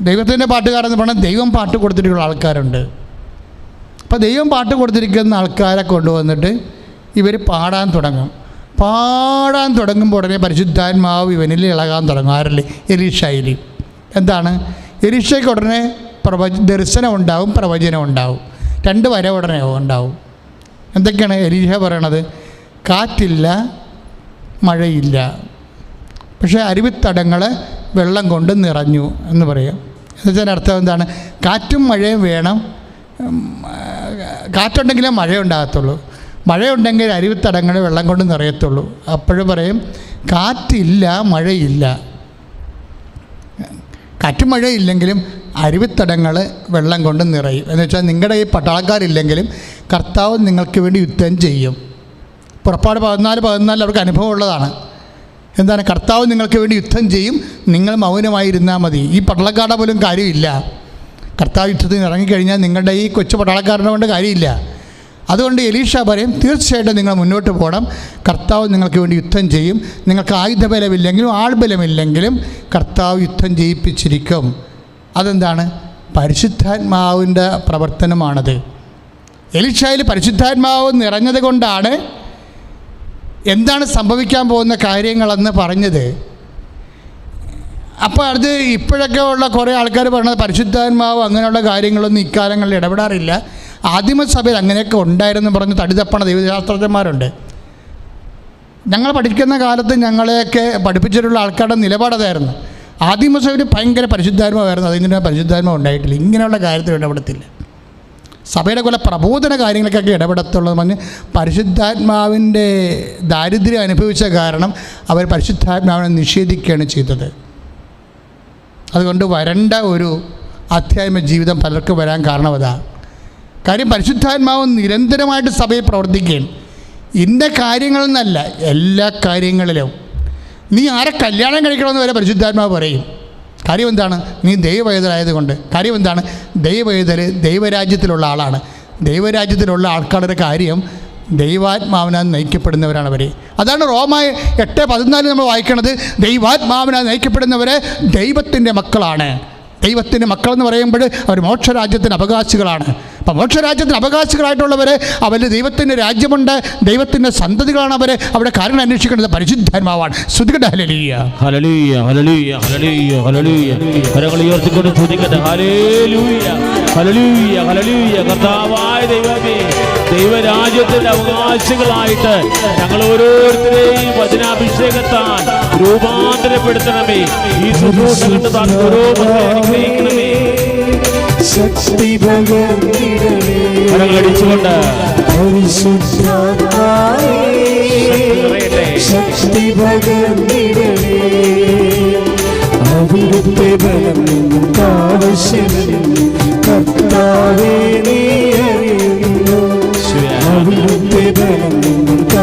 ദൈവത്തിൻ്റെ പാട്ടുകാരെന്ന് പറഞ്ഞാൽ ദൈവം പാട്ട് കൊടുത്തിട്ടുള്ള ആൾക്കാരുണ്ട്. അപ്പോൾ ദൈവം പാട്ട് കൊടുത്തിരിക്കുന്ന ആൾക്കാരെ കൊണ്ടുവന്നിട്ട് ഇവർ പാടാൻ തുടങ്ങും. പാടാൻ തുടങ്ങുമ്പോൾ ഉടനെ പരിശുദ്ധാത്മാവ് ഇവനിൽ ഇളകാൻ തുടങ്ങും. ആരല്ലേ? എലീഷയിൽ. എന്താണ്? എലീഷയ്ക്ക് ഉടനെ ദർശനം ഉണ്ടാവും, പ്രവചനം ഉണ്ടാവും. 2 വര ഉടനെ ഉണ്ടാവും. എന്തൊക്കെയാണ് എലീഷ പറയണത്? കാറ്റില്ല, മഴയില്ല, പക്ഷേ അരുവിത്തടങ്ങൾ വെള്ളം കൊണ്ട് നിറഞ്ഞു എന്ന് പറയാം. എന്നുവെച്ചാൽ അർത്ഥം എന്താണ്? കാറ്റും മഴയും വേണം. കാറ്റുണ്ടെങ്കിലേ മഴ ഉണ്ടാകത്തുള്ളൂ, മഴയുണ്ടെങ്കിൽ അരുവിത്തടങ്ങൾ വെള്ളം കൊണ്ട് നിറയത്തുള്ളൂ. അപ്പോഴും പറയും കാറ്റില്ല, മഴയില്ല. കാറ്റും മഴയില്ലെങ്കിലും അരുവിത്തടങ്ങൾ വെള്ളം കൊണ്ട് നിറയും. എന്ന് വെച്ചാൽ നിങ്ങളുടെ ഈ പട്ടാളക്കാരില്ലെങ്കിലും കർത്താവ് നിങ്ങൾക്ക് വേണ്ടി യുദ്ധം ചെയ്യും. പുറപ്പാട് 14 അവർക്ക് അനുഭവമുള്ളതാണ്. എന്താണ്? കർത്താവ് നിങ്ങൾക്ക് വേണ്ടി യുദ്ധം ചെയ്യും, നിങ്ങൾ മൗനമായിരുന്നാൽ മതി. ഈ പട്ടാളക്കാരുടെ പോലും കാര്യമില്ല. കർത്താവ് യുദ്ധത്തിന് ഇറങ്ങിക്കഴിഞ്ഞാൽ നിങ്ങളുടെ ഈ കൊച്ചു പട്ടാളക്കാരനെ കൊണ്ട് കാര്യമില്ല. അതുകൊണ്ട് എലീഷ പറയും, തീർച്ചയായിട്ടും നിങ്ങൾ മുന്നോട്ട് പോകണം, കർത്താവ് നിങ്ങൾക്ക് വേണ്ടി യുദ്ധം ചെയ്യും. നിങ്ങൾക്ക് ആയുധബലമില്ലെങ്കിലും ആൾബലമില്ലെങ്കിലും കർത്താവ് യുദ്ധം ചെയ്യിപ്പിച്ചിരിക്കും. അതെന്താണ്? പരിശുദ്ധാത്മാവിൻ്റെ പ്രവർത്തനമാണത്. എലീഷയിൽ പരിശുദ്ധാത്മാവ് നിറഞ്ഞത് കൊണ്ടാണ് എന്താണ് സംഭവിക്കാൻ പോകുന്ന കാര്യങ്ങളെന്ന് പറഞ്ഞത്. അപ്പോൾ അത് ഇപ്പോഴൊക്കെ ഉള്ള കുറേ ആൾക്കാർ പറയുന്നത് പരിശുദ്ധാത്മാവ് അങ്ങനെയുള്ള കാര്യങ്ങളൊന്നും ഇക്കാലങ്ങളിൽ ഇടപെടാറില്ല. ആദിമസഭയിൽ അങ്ങനെയൊക്കെ ഉണ്ടായിരുന്നു പറഞ്ഞ് തടിതപ്പണ ദൈവശാസ്ത്രജ്ഞന്മാരുണ്ട്. ഞങ്ങൾ പഠിക്കുന്ന കാലത്ത് ഞങ്ങളെയൊക്കെ പഠിപ്പിച്ചിട്ടുള്ള ആൾക്കാരുടെ നിലപാടതായിരുന്നു. ആദിമസഭയിൽ ഭയങ്കര പരിശുദ്ധാത്മാവായിരുന്നു, അതിന് പരിശുദ്ധാത്മാവ് ഉണ്ടായിട്ടില്ല, ഇങ്ങനെയുള്ള കാര്യത്തിൽ ഇടപെടത്തില്ല. സഭയുടെ കുല പ്രബോധന കാര്യങ്ങൾക്കൊക്കെ ഇടപെടത്തുള്ളത് പറഞ്ഞ് പരിശുദ്ധാത്മാവിൻ്റെ ദാരിദ്ര്യം അനുഭവിച്ച കാരണം അവർ പരിശുദ്ധാത്മാവിനെ നിഷേധിക്കുകയാണ് ചെയ്തത്. അതുകൊണ്ട് വരണ്ട ഒരു ആധ്യാത്മിക ജീവിതം പലർക്കും വരാൻ കാരണം അതാ. കാര്യം പരിശുദ്ധാത്മാവ് നിരന്തരമായിട്ട് സഭയിൽ പ്രവർത്തിക്കുകയാണ്. ഇന്ന കാര്യങ്ങളെന്നല്ല, എല്ലാ കാര്യങ്ങളിലും. നീ ആരെ കല്യാണം കഴിക്കണമെന്ന് വരെ പരിശുദ്ധാത്മാവ് പറയും. കാര്യം എന്താണ്? നീ ദൈവവേദനായതുകൊണ്ട്. കാര്യം എന്താണ്? ദൈവവേദന ദൈവരാജ്യത്തിലുള്ള ആളാണ്. ദൈവരാജ്യത്തിലുള്ള ആൾക്കാരുടെ കാര്യം ദൈവാത്മാവിനാൽ നയിക്കപ്പെടുന്നവരാണ് അവർ. അതാണ് റോമ 8:14 നമ്മൾ വായിക്കണത്. ദൈവാത്മാവിനാൽ നയിക്കപ്പെടുന്നവരെ ദൈവത്തിൻ്റെ മക്കളാണ്. ദൈവത്തിൻ്റെ മക്കളെന്ന് പറയുമ്പോൾ അവർ മോക്ഷരാജ്യത്തിൻ്റെ അവകാശികളാണ്. അപ്പം മോക്ഷരാജ്യത്തിന് അവകാശികളായിട്ടുള്ളവർ അവരുടെ ദൈവത്തിൻ്റെ രാജ്യമുണ്ട്, ദൈവത്തിൻ്റെ സന്തതികളാണ് അവർ. അവിടെ കാരണം അന്വേഷിക്കുന്നത് പരിശുദ്ധാത്മാവാണ്. സ്തുതിക്കട്ടെ. Hallelujah, hallelujah, hallelujah, hallelujah, hallelujah. കരങ്ങൾ ഉയർത്തിക്കൊണ്ട് സ്തുതിക്കട്ടെ. Hallelujah, hallelujah, hallelujah. കർത്താവായ ദൈവമേ, ദൈവരാജ്യത്തിൻ്റെ അവകാശികളായിട്ട് ഞങ്ങൾ ഓരോരുത്തരെയും വചനാഭിഷേകത്താൽ രൂപാന്തരപ്പെടുത്തണമേ. ഈ ശുശ്രൂഷ കണ്ട് ഓരോ അനുഗ്രഹിക്കണമേ. ശക്തി പകർന്നിടണേ, കരങ്ങളടിച്ചുകൊണ്ട് പരിശുദ്ധാത്മാവേ ശക്തി പകർന്നിടണേ, അവിടുത്തെ ബലം ആവശ്യമെന്ന് കർത്താവേ നീ അറിയുന്നു. അവിടുത്തെ ബലം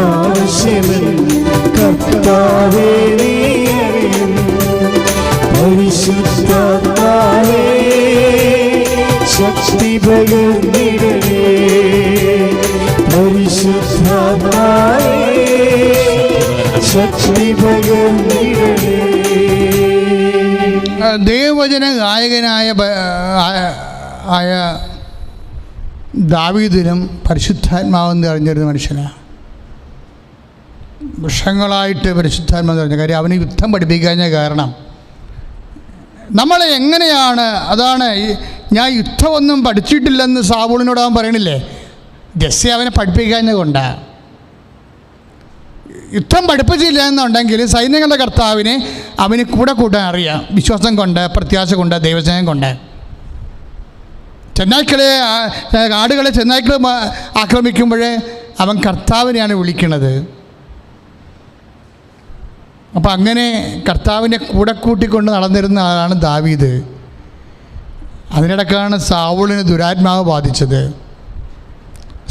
ആവശ്യമെന്ന് കർത്താവേ നീ അറിയുന്നു. പരിശുദ്ധാത്മാവേ ശക്തി പകർന്നിടണേ, പരിശുദ്ധാത്മാവേ ശക്തി പകർന്നിടണേ. ദൈവവചന ഗായകനായ ദാവീദിനും പരിശുദ്ധാത്മാവെന്ന് അറിഞ്ഞൊരു മനുഷ്യനാണ്. വർഷങ്ങളായിട്ട് പരിശുദ്ധാത്മാവ് അറിഞ്ഞ കാര്യം അവന് യുദ്ധം പഠിപ്പിക്കാഞ്ഞ കാരണം നമ്മൾ എങ്ങനെയാണ്. അതാണ് ഞാൻ യുദ്ധമൊന്നും പഠിച്ചിട്ടില്ലെന്ന് സാവൂളിനോട് അവൻ പറയണില്ലേ. ജെസ്സി അവനെ പഠിപ്പിക്കാഞ്ഞ കൊണ്ടാണ്. യുദ്ധം പഠിപ്പിച്ചില്ല എന്നുണ്ടെങ്കിൽ സൈന്യങ്ങളുടെ കർത്താവിനെ അവന് കൂടെ കൂട്ടാൻ അറിയാം. വിശ്വാസം കൊണ്ട്, പ്രത്യാശ കൊണ്ട്, ദൈവസ്നേഹം കൊണ്ട്. ആടുകളെ ചെന്നായ്ക്കൾ ആക്രമിക്കുമ്പോഴേ അവൻ കർത്താവിനെയാണ് വിളിക്കുന്നത്. അപ്പം അങ്ങനെ കർത്താവിനെ കൂടെ കൂട്ടിക്കൊണ്ട് നടന്നിരുന്ന ആളാണ് ദാവീദ്. അതിനിടക്കാണ് സാവൂളിന് ദുരാത്മാവ് ബാധിച്ചത്.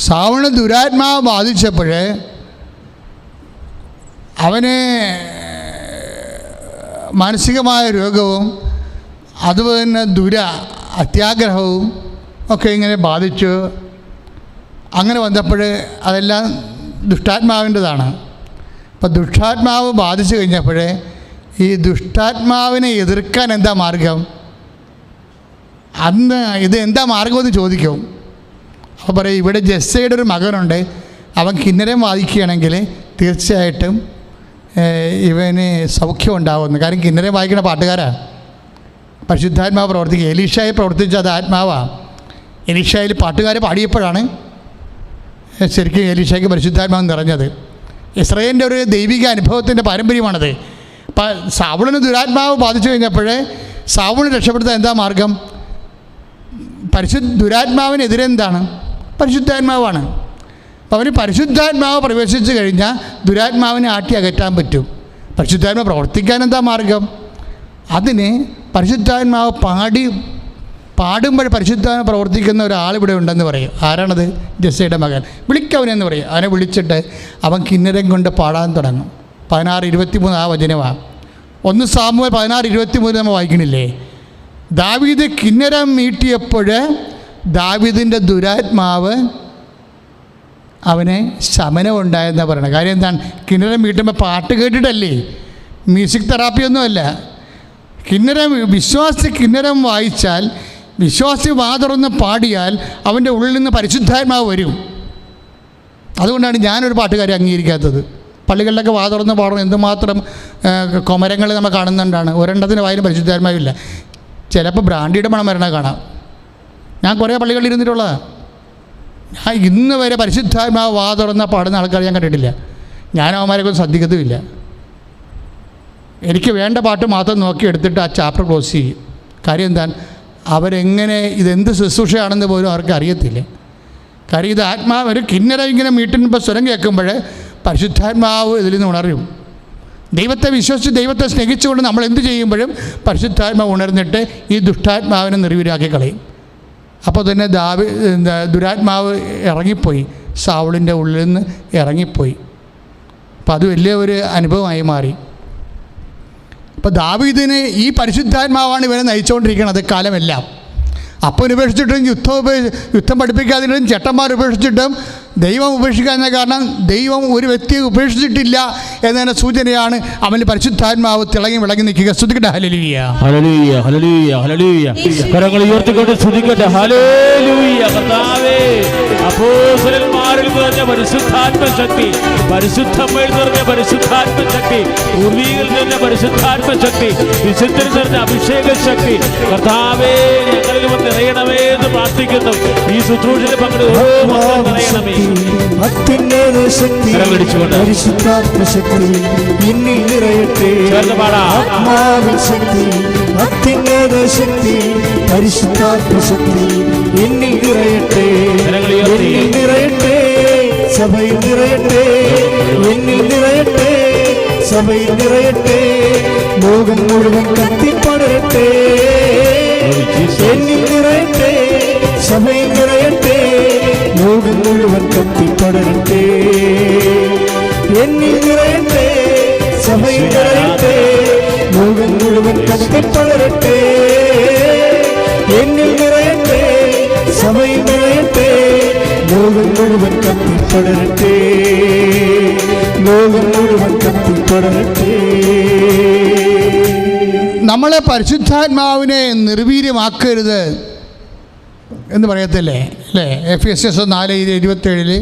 സാവൂളിന് ദുരാത്മാവ് ബാധിച്ചപ്പോൾ അവന് മാനസികമായ രോഗവും അതുപോലെ അത്യാഗ്രഹവും ഒക്കെ ഇങ്ങനെ ബാധിച്ചു. അങ്ങനെ വന്നപ്പോൾ അതെല്ലാം ദുഷ്ടാത്മാവിൻ്റെതാണ്. അപ്പം ദുഷ്ടാത്മാവ് ബാധിച്ചു കഴിഞ്ഞപ്പോൾ ഈ ദുഷ്ടാത്മാവിനെ എതിർക്കാൻ എന്താ മാർഗം? അന്ന് ഇത് എന്താ മാർഗമെന്ന് ചോദിക്കും. അപ്പോൾ പറയും, ഇവിടെ ജെസ്സയുടെ ഒരു മകനുണ്ട്, അവൻ കിന്നരം വായിക്കുകയാണെങ്കിൽ തീർച്ചയായിട്ടും ഇവന് സൗഖ്യം ഉണ്ടാവുമെന്ന്. കാര്യം കിന്നരം വായിക്കുന്ന പാട്ടുകാരാണ്. പരിശുദ്ധാത്മാവ് പ്രവർത്തിക്കുക. എലീഷായി പ്രവർത്തിച്ച അത് ആത്മാവാണ്. എലീഷായിൽ പാട്ടുകാർ പാടിയപ്പോഴാണ് ശരിക്കും എലീഷയ്ക്ക് പരിശുദ്ധാത്മാവ് നിറഞ്ഞത്. ഇസ്രായേലിൻ്റെ ഒരു ദൈവിക അനുഭവത്തിൻ്റെ പാരമ്പര്യമാണത്. അപ്പം സാവൂളിന് ദുരാത്മാവ് ബാധിച്ചു കഴിഞ്ഞപ്പോൾ സാവൂളിനെ രക്ഷപ്പെടുത്താൻ എന്താ മാർഗം? ദുരാത്മാവിനെതിരെ എന്താണ്? പരിശുദ്ധാത്മാവാണ്. അപ്പം അവന് പരിശുദ്ധാത്മാവ് പ്രവേശിച്ചു കഴിഞ്ഞാൽ ദുരാത്മാവിനെ ആട്ടി അകറ്റാൻ പറ്റും. പരിശുദ്ധാത്മാവ് പ്രവർത്തിക്കാൻ എന്താ മാർഗം? അതിന് പരിശുദ്ധാത്മാവ് പാടി പാടുമ്പോൾ പരിശുദ്ധാത്മാവ് പ്രവർത്തിക്കുന്ന ഒരാളിവിടെ ഉണ്ടെന്ന് പറയും. ആരാണത്? ജെസ്സയുടെ മകൻ. വിളിക്കവനെന്ന് പറയും. അവനെ വിളിച്ചിട്ട് അവൻ കിന്നരം കൊണ്ട് പാടാൻ തുടങ്ങും. 16:23 ആ വചനമാണ്. 1 സാമുവേൽ 16:23 നമ്മൾ വായിക്കണില്ലേ? ദാവീദ് കിന്നരം മീട്ടിയപ്പോൾ ദാവീദിൻ്റെ ദുരാത്മാവ് അവന് ശമനം ഉണ്ടായെന്നാണ് പറയുന്നത്. കാര്യം എന്താണ്? കിന്നരം മീട്ടുമ്പോൾ പാട്ട് കേട്ടിട്ടല്ലേ, മ്യൂസിക് തെറാപ്പിയൊന്നുമല്ല. വിശ്വാസി കിന്നരം വായിച്ചാൽ, വിശ്വാസി വാതുറന്ന് പാടിയാൽ അവൻ്റെ ഉള്ളിൽ നിന്ന് പരിശുദ്ധാത്മാവ് വരും. അതുകൊണ്ടാണ് ഞാനൊരു പാട്ടുകാരെ അംഗീകരിക്കാത്തത്. പള്ളികളിലൊക്കെ വാതുറന്ന് പാടണം. എന്തുമാത്രം കൊമരങ്ങൾ നമ്മൾ കാണുന്നുണ്ടാണ്. ഒരെണ്ണത്തിന് വായിലും പരിശുദ്ധാത്മാവില്ല. ചിലപ്പോൾ ബ്രാൻഡിയുടെ മണം വരണ കാണാം. ഞാൻ കുറേ പള്ളികളിൽ ഇരുന്നിട്ടുള്ളതാണ്. ഞാൻ ഇന്ന് വരെ പരിശുദ്ധാത്മാവ് വാതുറന്ന പാടുന്ന ആൾക്കാർ ഞാൻ കണ്ടിട്ടില്ല. ഞാൻ അവന്മാരെക്കൊന്നും ശ്രദ്ധിക്കത്തുമില്ല. എനിക്ക് വേണ്ട പാട്ട് മാത്രം നോക്കി എടുത്തിട്ട് ആ ചാപ്റ്റർ ക്ലോസ് ചെയ്യും. കാര്യം എന്താണ്? അവരെങ്ങനെ ഇതെന്ത് ശുശ്രൂഷയാണെന്ന് പോലും അവർക്ക് അറിയത്തില്ല. കാര്യം ഇത് ആത്മാവ് ഒരു കിന്നരം ഇങ്ങനെ മീട്ടുമ്പോൾ സ്വരം കേൾക്കുമ്പോൾ പരിശുദ്ധാത്മാവ് ഇതിൽ നിന്ന് ഉണരും. ദൈവത്തെ വിശ്വസിച്ച് ദൈവത്തെ സ്നേഹിച്ചുകൊണ്ട് നമ്മൾ എന്ത് ചെയ്യുമ്പോഴും പരിശുദ്ധാത്മാവ് ഉണർന്നിട്ട് ഈ ദുഷ്ടാത്മാവിനെ നിർവീരാക്കി കളയും. അപ്പോൾ തന്നെ ദുരാത്മാവ് ഇറങ്ങിപ്പോയി, സൗളിൻ്റെ ഉള്ളിൽ നിന്ന് ഇറങ്ങിപ്പോയി. അപ്പോൾ അത് വലിയ ഒരു അനുഭവമായി മാറി. അപ്പോൾ ദാവീദിന് ഈ പരിശുദ്ധാത്മാവാണ് ഇവരെ നയിച്ചുകൊണ്ടിരിക്കുന്നത് കാലമെല്ലാം. അപ്പം ഉപേക്ഷിച്ചിട്ടും യുദ്ധം പഠിപ്പിക്കാതിട്ടും ചേട്ടന്മാർ ഉപേക്ഷിച്ചിട്ടും ദൈവം ഉപേക്ഷിക്കാതിരുന്ന കാരണം ദൈവം ഒരു വ്യക്തിയെ ഉപേക്ഷിച്ചിട്ടില്ല എന്നതിൻ്റെ സൂചനയാണ് അവന് പരിശുദ്ധാത്മാവ് തിളങ്ങി വിളങ്ങി നിൽക്കുക. സ്തുതിക്കട്ടെ. Hallelujah, hallelujah, hallelujah, hallelujah. കരങ്ങൾ ഉയർത്തിക്കൊണ്ട് സ്തുതിക്കട്ടെ. ഹല്ലേലൂയ. കർത്താവേ, അപ്പോസ്തലന്മാരിൽ നിറഞ്ഞ പരിശുദ്ധാത്മശക്തി, പരിശുദ്ധമ്മയിൽ നിറഞ്ഞ പരിശുദ്ധാത്മശക്തി, പൂർവീകരിൽ നിറഞ്ഞ പരിശുദ്ധാത്മശക്തി, വിശുദ്ധരിൽ നിറഞ്ഞ അഭിഷേക ശക്തി കർത്താവേ ഞങ്ങളിൽ നിറയണമേ എന്ന് പ്രാർത്ഥിക്കുന്നു. ഈ ശുശ്രൂഷയിൽ പങ്കെടുത്ത് നിറയണമേ. അത്യുന്നത ശക്തി, പരിശുദ്ധാത്മശക്തി എന്നിൽ നിറയട്ടെ. ആത്മാവിൻ ശക്തി, അത്യുന്നത ശക്തി, പരിശുദ്ധാത്മശക്തി എന്നിൽ നിറയട്ടെ. എന്നിൽ നിറയട്ടെ, സഭയിൽ നിറയട്ടെ. എന്നിൽ നിറയട്ടെ, സഭയിൽ നിറയട്ടെ. ലോകം മുഴുവൻ കത്തിപ്പടരട്ടെ. എന്നിൽ നിറയട്ടെ, സഭയിൽ നിറയട്ടെ. ലോകം മുഴുവൻ കത്തിപ്പടരട്ടെ. എന്നിൽ നിറയട്ടെ, സഭയിൽ നിറയട്ടെ. ലോകം മുഴുവൻ കത്തിപ്പടരട്ടെ. എന്നിൽ നിറയട്ടെ, സഭയിൽ നിറയട്ടെ. ലോകം മുഴുവൻ കത്തിപ്പടരട്ടെ. ലോകം മുഴുവൻ കത്തിപ്പടരട്ടെ. നമ്മളെ പരിശുദ്ധാത്മാവിനെ നിർവീര്യമാക്കരുത് എന്ന് പറയത്തില്ലേ അല്ലേ? എഫെസ്യസ് 4:27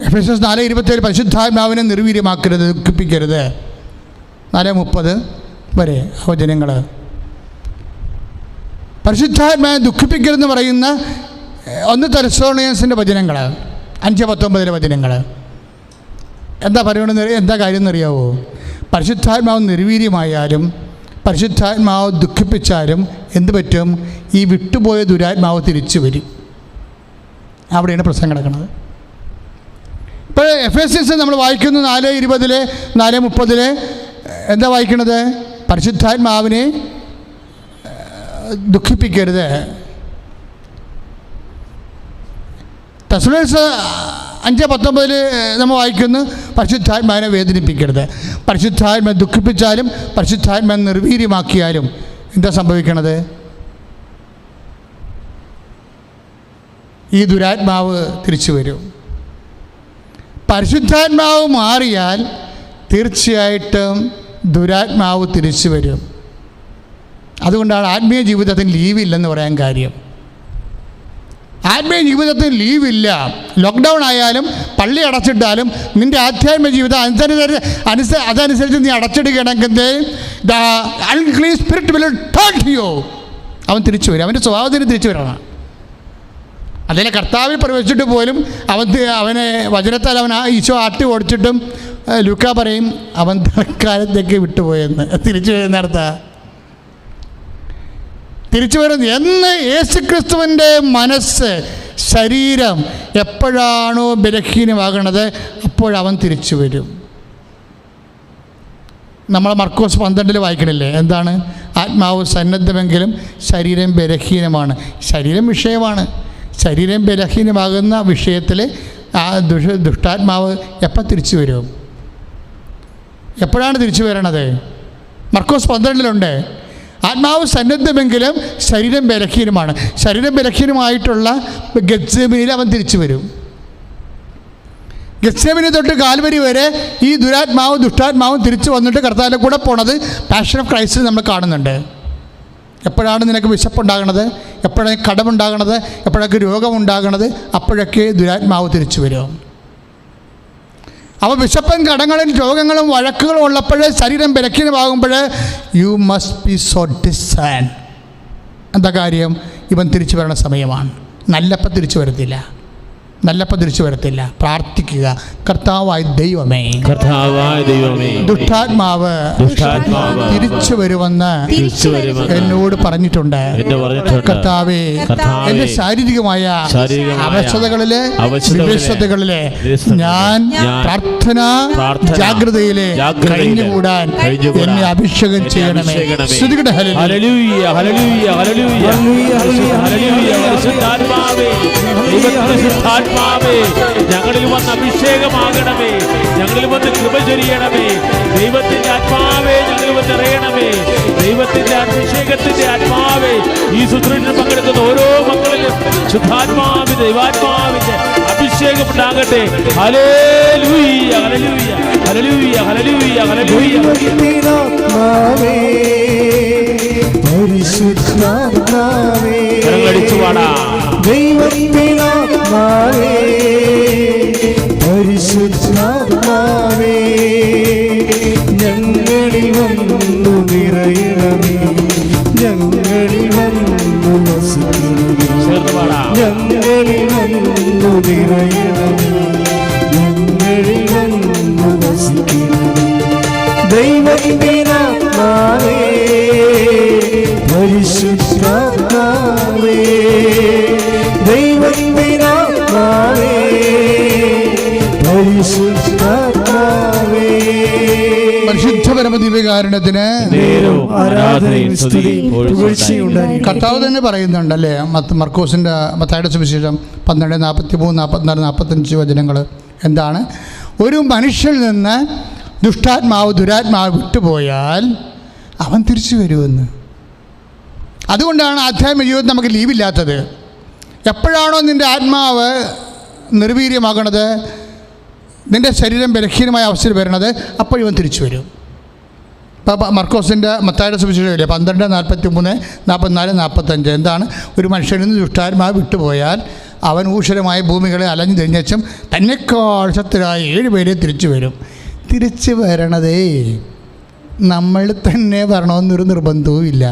എഫെസ്യസ് 4:27 പരിശുദ്ധാത്മാവിനെ നിർവീര്യമാക്കരുത്, ദുഃഖിപ്പിക്കരുത്. 4:30 വരെ വചനങ്ങൾ. പരിശുദ്ധാത്മാവിനെ ദുഃഖിപ്പിക്കരുതെന്ന് പറയുന്ന 1 തെസ്സലോനിക്കൻസിൻ്റെ വചനങ്ങൾ 5:19 വചനങ്ങൾ. എന്താ പറയണമെന്ന്, എന്താ കാര്യം എന്നറിയാവോ? പരിശുദ്ധാത്മാവ് നിർവീര്യമായാലും പരിശുദ്ധാത്മാവ് ദുഃഖിപ്പിച്ചാലും എന്ത് പറ്റും? ഈ വിട്ടുപോയ ദുരാത്മാവ് തിരിച്ചു വരും. അവിടെയാണ് പ്രശ്നം കിടക്കുന്നത്. ഇപ്പോൾ എഫെസ്യസ് നമ്മൾ വായിക്കുന്നു 4:20 4:30 എന്താ വായിക്കണത്? പരിശുദ്ധാത്മാവിനെ ദുഃഖിപ്പിക്കരുത്. തെസ്സലോനിക്കൻസ് 5:19 നമ്മൾ വായിക്കുന്നു പരിശുദ്ധാത്മാവിനെ വേദനിപ്പിക്കരുത്. പരിശുദ്ധാത്മാവിനെ ദുഃഖിപ്പിച്ചാലും പരിശുദ്ധാത്മാവിനെ നിർവീര്യമാക്കിയാലും എന്താ സംഭവിക്കണത്? ഈ ദുരാത്മാവ് തിരിച്ചു വരും. പരിശുദ്ധാത്മാവ് മാറിയാൽ തീർച്ചയായിട്ടും ദുരാത്മാവ് തിരിച്ചു വരും. അതുകൊണ്ടാണ് ആത്മീയ ജീവിതത്തിന് ലീവില്ലെന്ന് പറയാൻ കാര്യം. ആത്മീയ ജീവിതത്തിൽ ലീവില്ല. ലോക്ക്ഡൗൺ ആയാലും പള്ളി അടച്ചിട്ടാലും നിൻ്റെ ആധ്യാത്മിക ജീവിതം അതനുസരിച്ച് നീ അടച്ചിടുകയാണെങ്കിൽ the unclean spirit will return to you. അവൻ തിരിച്ചു വരും. അവൻ്റെ സ്വഭാവത്തിന് തിരിച്ചു വരണം. അതിനെ കർത്താവിൽ പ്രവേശിച്ചിട്ട് പോലും അവനെ വചനത്താൽ അവൻ ഈശോ ആട്ടി ഓടിച്ചിട്ടും ലൂക്കാ പറയും അവൻ തൽക്കാലത്തേക്ക് വിട്ടുപോയെന്ന്. തിരിച്ചു വരുന്നിടത്താ തിരിച്ചു വരുന്നത് എന്ന് യേശുക്രിസ്തുവിൻ്റെ മനസ്സ് ശരീരം എപ്പോഴാണോ ബലഹീനമാകണത് അപ്പോഴവൻ തിരിച്ചു വരും. നമ്മൾ മർക്കോസ് 12 വായിക്കണില്ലേ? എന്താണ്? ആത്മാവ് സന്നദ്ധമെങ്കിലും ശരീരം ബലഹീനമാണ്. ശരീരം വിഷയമാണ്. ശരീരം ബലഹീനമാകുന്ന വിഷയത്തിൽ ആ ദുഷ്ടാത്മാവ് എപ്പോൾ തിരിച്ചു വരും? എപ്പോഴാണ് തിരിച്ചു വരണത്? മർക്കോസ് 12 ആത്മാവ് സന്നദ്ധമെങ്കിലും ശരീരം ബലഹീനമാണ്. ശരീരം ബലഹീനമായിട്ടുള്ള ഗെത്സേമനിയിൽ അവൻ തിരിച്ചു വരും. ഗെത്സേമനി തൊട്ട് കാൽവരി വരെ ഈ ദുഷ്ടാത്മാവും തിരിച്ചു വന്നിട്ട് കർത്താവിൻ്റെ കൂടെ പോണത് പാഷൻ ഓഫ് ക്രൈസ്റ്റിൽ നമ്മൾ കാണുന്നുണ്ട്. എപ്പോഴാണ് നിനക്ക് വിശപ്പുണ്ടാകണത്, എപ്പോഴാണ് കടമുണ്ടാകണത്, എപ്പോഴൊക്കെ രോഗമുണ്ടാകണത്, അപ്പോഴൊക്കെ ദുരാത്മാവ് തിരിച്ചു വരും. അപ്പോൾ വിശപ്പും കടങ്ങളും രോഗങ്ങളും വഴക്കുകളും ഉള്ളപ്പോൾ, ശരീരം ബലഹീനമാകുമ്പോൾ you must be so discern. എന്താ കാര്യം? ഇവൻ തിരിച്ചു വരണ സമയമാണ്. നല്ലപ്പം തിരിച്ചു വരത്തില്ല. പ്രാർത്ഥിക്കുക, കർത്താവായ ദൈവമേ, ദുഷ്ടാത്മാവ് തിരിച്ചു വരുമെന്ന് എന്നോട് പറഞ്ഞിട്ടുണ്ട്. കർത്താവേ, എൻ്റെ ശാരീരികമായ അവശതകളിലെ വിവേശതകളിലെ ഞാൻ പ്രാർത്ഥന ജാഗ്രതയിലെ കഴിഞ്ഞുകൂടാൻ എന്നെ അഭിഷേകം ചെയ്യണമേ. ശ്രുതികട്ടെ ഹല്ലേലൂയ, ഹല്ലേലൂയ, ഹല്ലേലൂയ, ആത്മാവേ, ഞങ്ങളിൽ വന്ന് അഭിഷേകമാകണമേ, ഞങ്ങളിൽ വന്ന് കൃപ ചൊരിയണമേ. ദൈവത്തിന്റെ ആത്മാവേ, ഞങ്ങളിൽ വന്ന് അറിയണമേ. ദൈവത്തിന്റെ അഭിഷേകത്തിന്റെ ആത്മാവേ, ഈ ശുശ്രൂഷയിൽ പങ്കെടുക്കുന്ന ഓരോ മക്കളിലും ശുദ്ധാത്മാവിന്റെ ദൈവാത്മാവിന്റെ അഭിഷേകം ഉണ്ടാകട്ടെ. Hallelujah, hallelujah, hallelujah, hallelujah, hallelujah. പരിശുദ്ധാത്മാവേ, കരങ്ങളടിച്ചു പാടാം. ദൈവത്തിനാത്മാവേ, പരിശുദ്ധാത്മാവേ, ഞങ്ങളിൽ വന്നു നിറയണമേ, ഞങ്ങളിൽ വന്നു വസിക്കണമേ, ഞങ്ങളിൽ വന്നു നിറയണമേ, ഞങ്ങളിൽ വന്നു വസിക്കണമേ. ദൈവത്തിനാത്മാവേ, പരിശുദ്ധാത്മാവേ, ദൈവത്തിനാത്മാവേ, പരിശുദ്ധാത്മാവേ. പരിശുദ്ധ പരമദിവ്യകാരുണ്യത്തിന് ആരാധനയും സ്തുതിയും പുകഴ്ചയും ഉണ്ടായിരിക്കട്ടെ. കർത്താവ് തന്നെ പറയുന്നുണ്ടല്ലേ, മർക്കോസിൻ്റെ മത്തായിയുടെ സുവിശേഷം 12, 43, 44, 45 വചനങ്ങൾ. എന്താണ്? ഒരു മനുഷ്യനിൽ നിന്ന് ദുരാത്മാവ് വിട്ടുപോയാൽ അവൻ തിരിച്ചു വരുമെന്ന്. അതുകൊണ്ടാണ് ആധ്യാത്മിക ജീവിതത്തിൽ നമുക്ക് ലീവില്ലാത്തത്. എപ്പോഴാണോ നിൻ്റെ ആത്മാവ് നിർവീര്യമാകണത്, നിൻ്റെ ശരീരം ബലഹീനമായ അവസ്ഥയിൽ വരണത്, അപ്പോൾ ഇവൻ തിരിച്ചു വരും. ഇപ്പോൾ മർക്കോസിൻ്റെ മത്തായിയുടെ സുവിശേഷമില്ലേ 12, 43, 44, 45. എന്താണ്? ഒരു മനുഷ്യനിൽ നിന്ന് ദുഷ്ടാത്മാവ് വിട്ടുപോയാൽ അവൻ ഊഷരമായ ഭൂമികളെ അലഞ്ഞു തിരിഞ്ഞും തന്നെക്കാൾ ശക്തരായ 7 പേരെ തിരിച്ചു വരും. തിരിച്ചു വരണതേ നമ്മൾ തന്നെ വരണമെന്നൊരു നിർബന്ധവും ഇല്ല.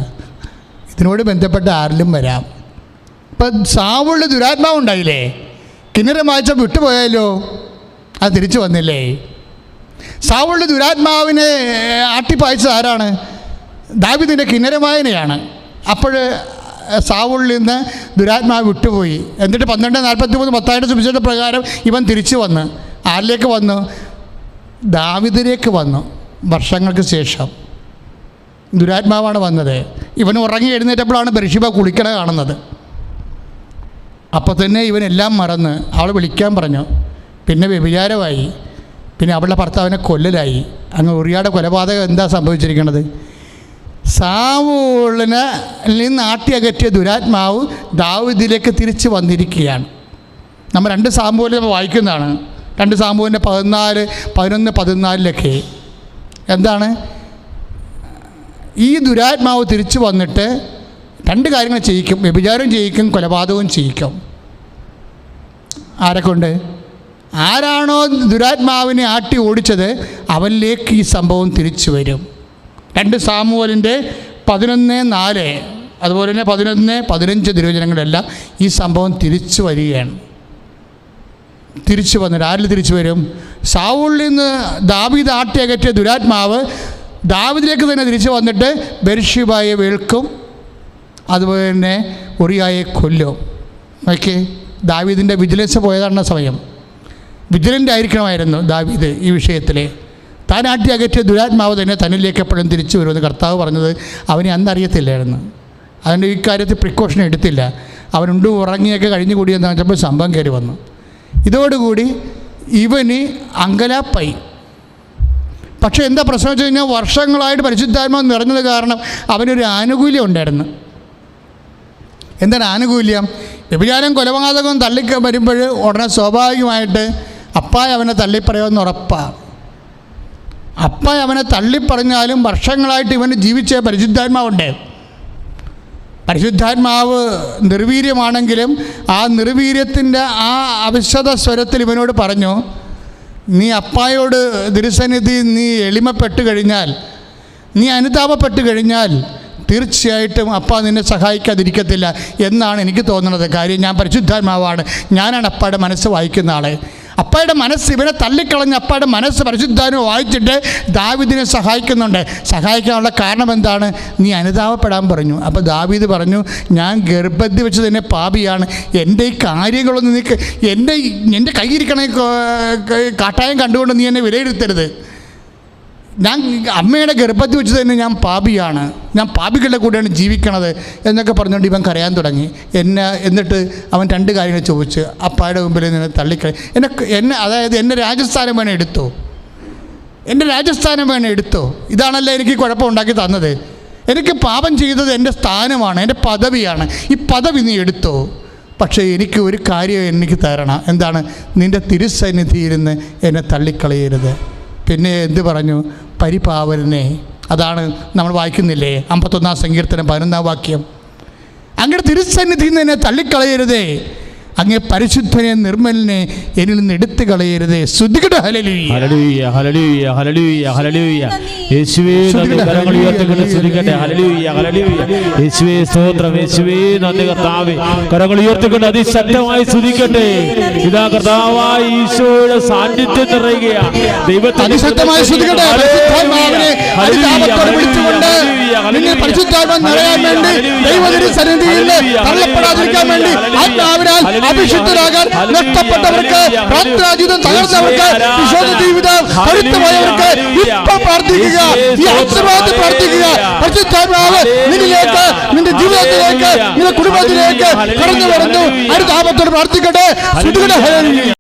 ഇതിനോട് ബന്ധപ്പെട്ട ആരിലും വരാം. ഇപ്പം സാവുള്ള ദുരാത്മാവ് ഉണ്ടായില്ലേ, കിന്നരം വായിച്ച വിട്ടുപോയാലോ, അത് തിരിച്ചു വന്നില്ലേ? സാവുള്ള ദുരാത്മാവിനെ ആട്ടിപ്പായച്ചത് ആരാണ്? ദാവീദിൻ്റെ കിന്നരമായനെയാണ്. അപ്പോൾ സാവുള്ളിൽ നിന്ന് ദുരാത്മാവ് വിട്ടുപോയി. എന്നിട്ട് 12, 43 മത്തായിയുടെ സുവിശേഷ പ്രകാരം ഇവൻ തിരിച്ചു വന്ന് ആരിലേക്ക് വന്നു? ദാവീദിലേക്ക് വന്നു. വർഷങ്ങൾക്ക് ശേഷം ദുരാത്മാവാണ് വന്നത്. ഇവൻ ഉറങ്ങി എഴുന്നേറ്റപ്പോഴാണ് ബർശിബ കുളിക്കണ കാണുന്നത്. അപ്പോൾ തന്നെ ഇവനെല്ലാം മറന്ന് അവൾ വിളിക്കാൻ പറഞ്ഞു. പിന്നെ വ്യഭിചാരമായി. പിന്നെ അവളുടെ ഭർത്താവിനെ കൊല്ലലായി. അങ്ങ് ഉറിയാടെ കൊലപാതകം എന്താ സംഭവിച്ചിരിക്കുന്നത്? സാവൂളിനെ നിന്ന് ആട്ടിയകറ്റിയ ദുരാത്മാവ് ദാവീദിലേക്ക് തിരിച്ചു വന്നിരിക്കുകയാണ്. നമ്മൾ 2 സാമൂഹ്യം വായിക്കുന്നതാണ്. 2 സാമൂഹ്യൻ്റെ 14, 11, 14 എന്താണ്? ഈ ദുരാത്മാവ് തിരിച്ചു വന്നിട്ട് 2 കാര്യങ്ങൾ ചെയ്യിക്കും. വ്യഭിചാരം ചെയ്യിക്കും, കൊലപാതകവും ചെയ്യിക്കും. ആരെക്കൊണ്ട്? ആരാണോ ദുരാത്മാവിനെ ആട്ടി ഓടിച്ചത് അവനിലേക്ക് ഈ സംഭവം തിരിച്ചു വരും. 2 സാമൂഹ്യൻ്റെ 11:4 അതുപോലെ തന്നെ 11-15 തിരുവചനങ്ങളെല്ലാം ഈ സംഭവം തിരിച്ചു വരികയാണ്. തിരിച്ചു വന്നിട്ട് ആരിൽ തിരിച്ചു വരും? സാവൂളിൽ നിന്ന് ദാവീദ് ആട്ടിയകറ്റിയ ദുരാത്മാവ് ദാവീദിലേക്ക് തന്നെ തിരിച്ചു വന്നിട്ട് ബർശിബയെ വേൾക്കും, അതുപോലെ തന്നെ ഉറിയായെ കൊല്ലും. ഓക്കെ, ദാവീദിൻ്റെ വിജിലൻസ് പോയതാണ് സമയം. വിജിലൻ്റ് ആയിരിക്കണമായിരുന്നു ദാവീദ് ഈ വിഷയത്തിൽ. താനാട്ടി അകറ്റിയ ദുരാത്മാവ് തന്നെ തന്നിലേക്ക് എപ്പോഴും തിരിച്ചു വരുമെന്ന് കർത്താവ് പറഞ്ഞത് അവനെ അന്നറിയത്തില്ലായിരുന്നു. അതിൻ്റെ ഈ കാര്യത്തിൽ പ്രിക്കോഷൻ എടുത്തില്ല. അവനുണ്ട് ഉറങ്ങിയൊക്കെ കഴിഞ്ഞു കൂടിയെന്ന് വെച്ചപ്പോൾ സംഭവം കയറി വന്നു. ഇതോടുകൂടി ഇവന് അങ്കലാപ്പായി. പക്ഷേ എന്താ പ്രശ്നം വെച്ച് കഴിഞ്ഞാൽ വർഷങ്ങളായിട്ട് പരിശുദ്ധാത്മാവ് നിറഞ്ഞത് കാരണം അവനൊരു ആനുകൂല്യം ഉണ്ടായിരുന്നു. എന്താണ് ആനുകൂല്യം? വ്യഭിചാരം കൊലപാതകവും തള്ളിക്ക് വരുമ്പോൾ ഉടനെ സ്വാഭാവികമായിട്ട് അപ്പായ അവനെ തള്ളിപ്പറയുമെന്ന് ഉറപ്പാണ്. അപ്പായ അവനെ തള്ളിപ്പറഞ്ഞാലും വർഷങ്ങളായിട്ട് ഇവന് ജീവിച്ച പരിശുദ്ധാത്മാവുണ്ട്. പരിശുദ്ധാത്മാവ് നിർവീര്യമാണെങ്കിലും ആ നിർവീര്യത്തിൻ്റെ ആ അവിശദ സ്വരത്തിൽ ഇവനോട് പറഞ്ഞു, നീ അപ്പായോട് തിരുസന്നിധി നീ എളിമപ്പെട്ട് കഴിഞ്ഞാൽ, നീ അനുതാപപ്പെട്ട് കഴിഞ്ഞാൽ തീർച്ചയായിട്ടും അപ്പ നിന്നെ സഹായിക്കാതിരിക്കത്തില്ല എന്നാണ് എനിക്ക് തോന്നുന്നത്. കാര്യം ഞാൻ പരിശുദ്ധാത്മാവാണ്, ഞാനാണ് അപ്പയുടെ മനസ്സ് വായിക്കുന്ന ആൾ. അപ്പയുടെ മനസ്സ് ഇവനെ തള്ളിക്കളഞ്ഞ് അപ്പയുടെ മനസ്സ് പരിശുദ്ധാത്മാവ് വായിച്ചിട്ട് ദാവീദിനെ സഹായിക്കുന്നുണ്ട്. സഹായിക്കാനുള്ള കാരണം എന്താണ്? നീ അനുതാപപ്പെടാൻ പറഞ്ഞു. അപ്പോൾ ദാവീദ് പറഞ്ഞു, ഞാൻ ഗർഭത്തിൽ വെച്ച് തന്നെ പാപിയാണ്, എൻ്റെ ഈ കാര്യങ്ങളൊന്നും നീ എൻ്റെ കയ്യിരിക്കണ കാട്ടായം കണ്ടുകൊണ്ട് നീ എന്നെ വിലയിരുത്തരുത്. ഞാൻ അമ്മയുടെ ഗർഭത്തിൽ വെച്ച് തന്നെ ഞാൻ പാപിയാണ്, ഞാൻ പാപികളുടെ കൂടെയാണ് ജീവിക്കണത് എന്നൊക്കെ പറഞ്ഞുകൊണ്ട് ഇവൻ കരയാൻ തുടങ്ങി. എന്നിട്ട് അവൻ രണ്ട് കാര്യങ്ങൾ ചോദിച്ചു. അപ്പായുടെ മുമ്പിൽ നിന്ന് തള്ളിക്കളി എന്നെ അതായത് എൻ്റെ രാജസ്ഥാനം വേണേൽ എടുത്തോ, എൻ്റെ രാജസ്ഥാനം വേണേൽ എടുത്തോ, ഇതാണല്ലോ എനിക്ക് കുഴപ്പമുണ്ടാക്കി തന്നത്. എനിക്ക് പാപം ചെയ്തത് എൻ്റെ സ്ഥാനമാണ്, എൻ്റെ പദവിയാണ്, ഈ പദവി നീ എടുത്തോ. പക്ഷേ എനിക്ക് ഒരു കാര്യം എനിക്ക് തരണം. എന്താണ്? നിൻ്റെ തിരുസന്നിധിയിരുന്ന് എന്നെ തള്ളിക്കളയരുത്. പിന്നെ എന്ത് പറഞ്ഞു? പരിപാവനനെ. അതാണ് നമ്മൾ വായിക്കുന്നില്ലേ 51 സങ്കീർത്തനം 11 വാക്യം. അങ്ങനെ തിരുസന്നിധിയിൽ നിന്ന് എന്നെ തള്ളിക്കളയരുതേ, അങ്ങേ പരിശുദ്ധനെ നിർമ്മലിനെ എന്നിൽ നിന്ന് എടുത്തു കളയരുതേ. സ്തുതിക്കട്ടെ. ഹല്ലേലൂയ ഹല്ലേലൂയ ഹല്ലേലൂയ ഹല്ലേലൂയ ഹല്ലേലൂയ. യേശുവേ നന്ദി. കരങ്ങൾ ഉയർത്തിക്കൊണ്ട് സ്തുതിക്കട്ടെ. ഹല്ലേലൂയ ഹല്ലേലൂയ. യേശുവേ സ്തോത്രം. യേശുവേ നന്ദി കർത്താവേ. കരങ്ങൾ ഉയർത്തിക്കൊണ്ട് അതിശക്തമായി സ്തുതിക്കട്ടെ. ഇതാ കർത്താവായ ഈശോയുടെ സാന്നിധ്യം നിറയുകയാണ്. ദൈവത്തെ അതിശക്തമായി സ്തുതിക്കട്ടെ. പരിശുദ്ധാത്മാവിനെ അനുതാപത്തോടെ വിളിച്ചുകൊണ്ട് നിങ്ങൾ പരിശുദ്ധാത്മാവ് നിറയാൻ വേണ്ടി ദൈവസന്നിധിയിൽ തള്ളപ്പെടാതിരിക്കാൻ വേണ്ടി ആത്മാവിനാൽ അഭിഷിക്തരാകാൻ നഷ്ടപ്പെട്ടവർക്ക്, പ്രാർത്ഥനാജീവിതം തകർന്നവർക്ക്, വിശ്വാസ ജീവിതം കരുത്തുപോയവർക്ക് ഇപ്പോൾ പ്രാർത്ഥിക്കുക. ഈ ആശീർവാദത്തിൽ പ്രാർത്ഥിക്കുക. പരിശുദ്ധാത്മാവ് നിന്നിലേക്ക്, നിന്റെ ജീവിതത്തിലേക്ക്, നിന്റെ കുടുംബത്തിലേക്ക് കടന്നു വരുന്നു. അനുതാപത്തോട് പ്രാർത്ഥിക്കട്ടെ.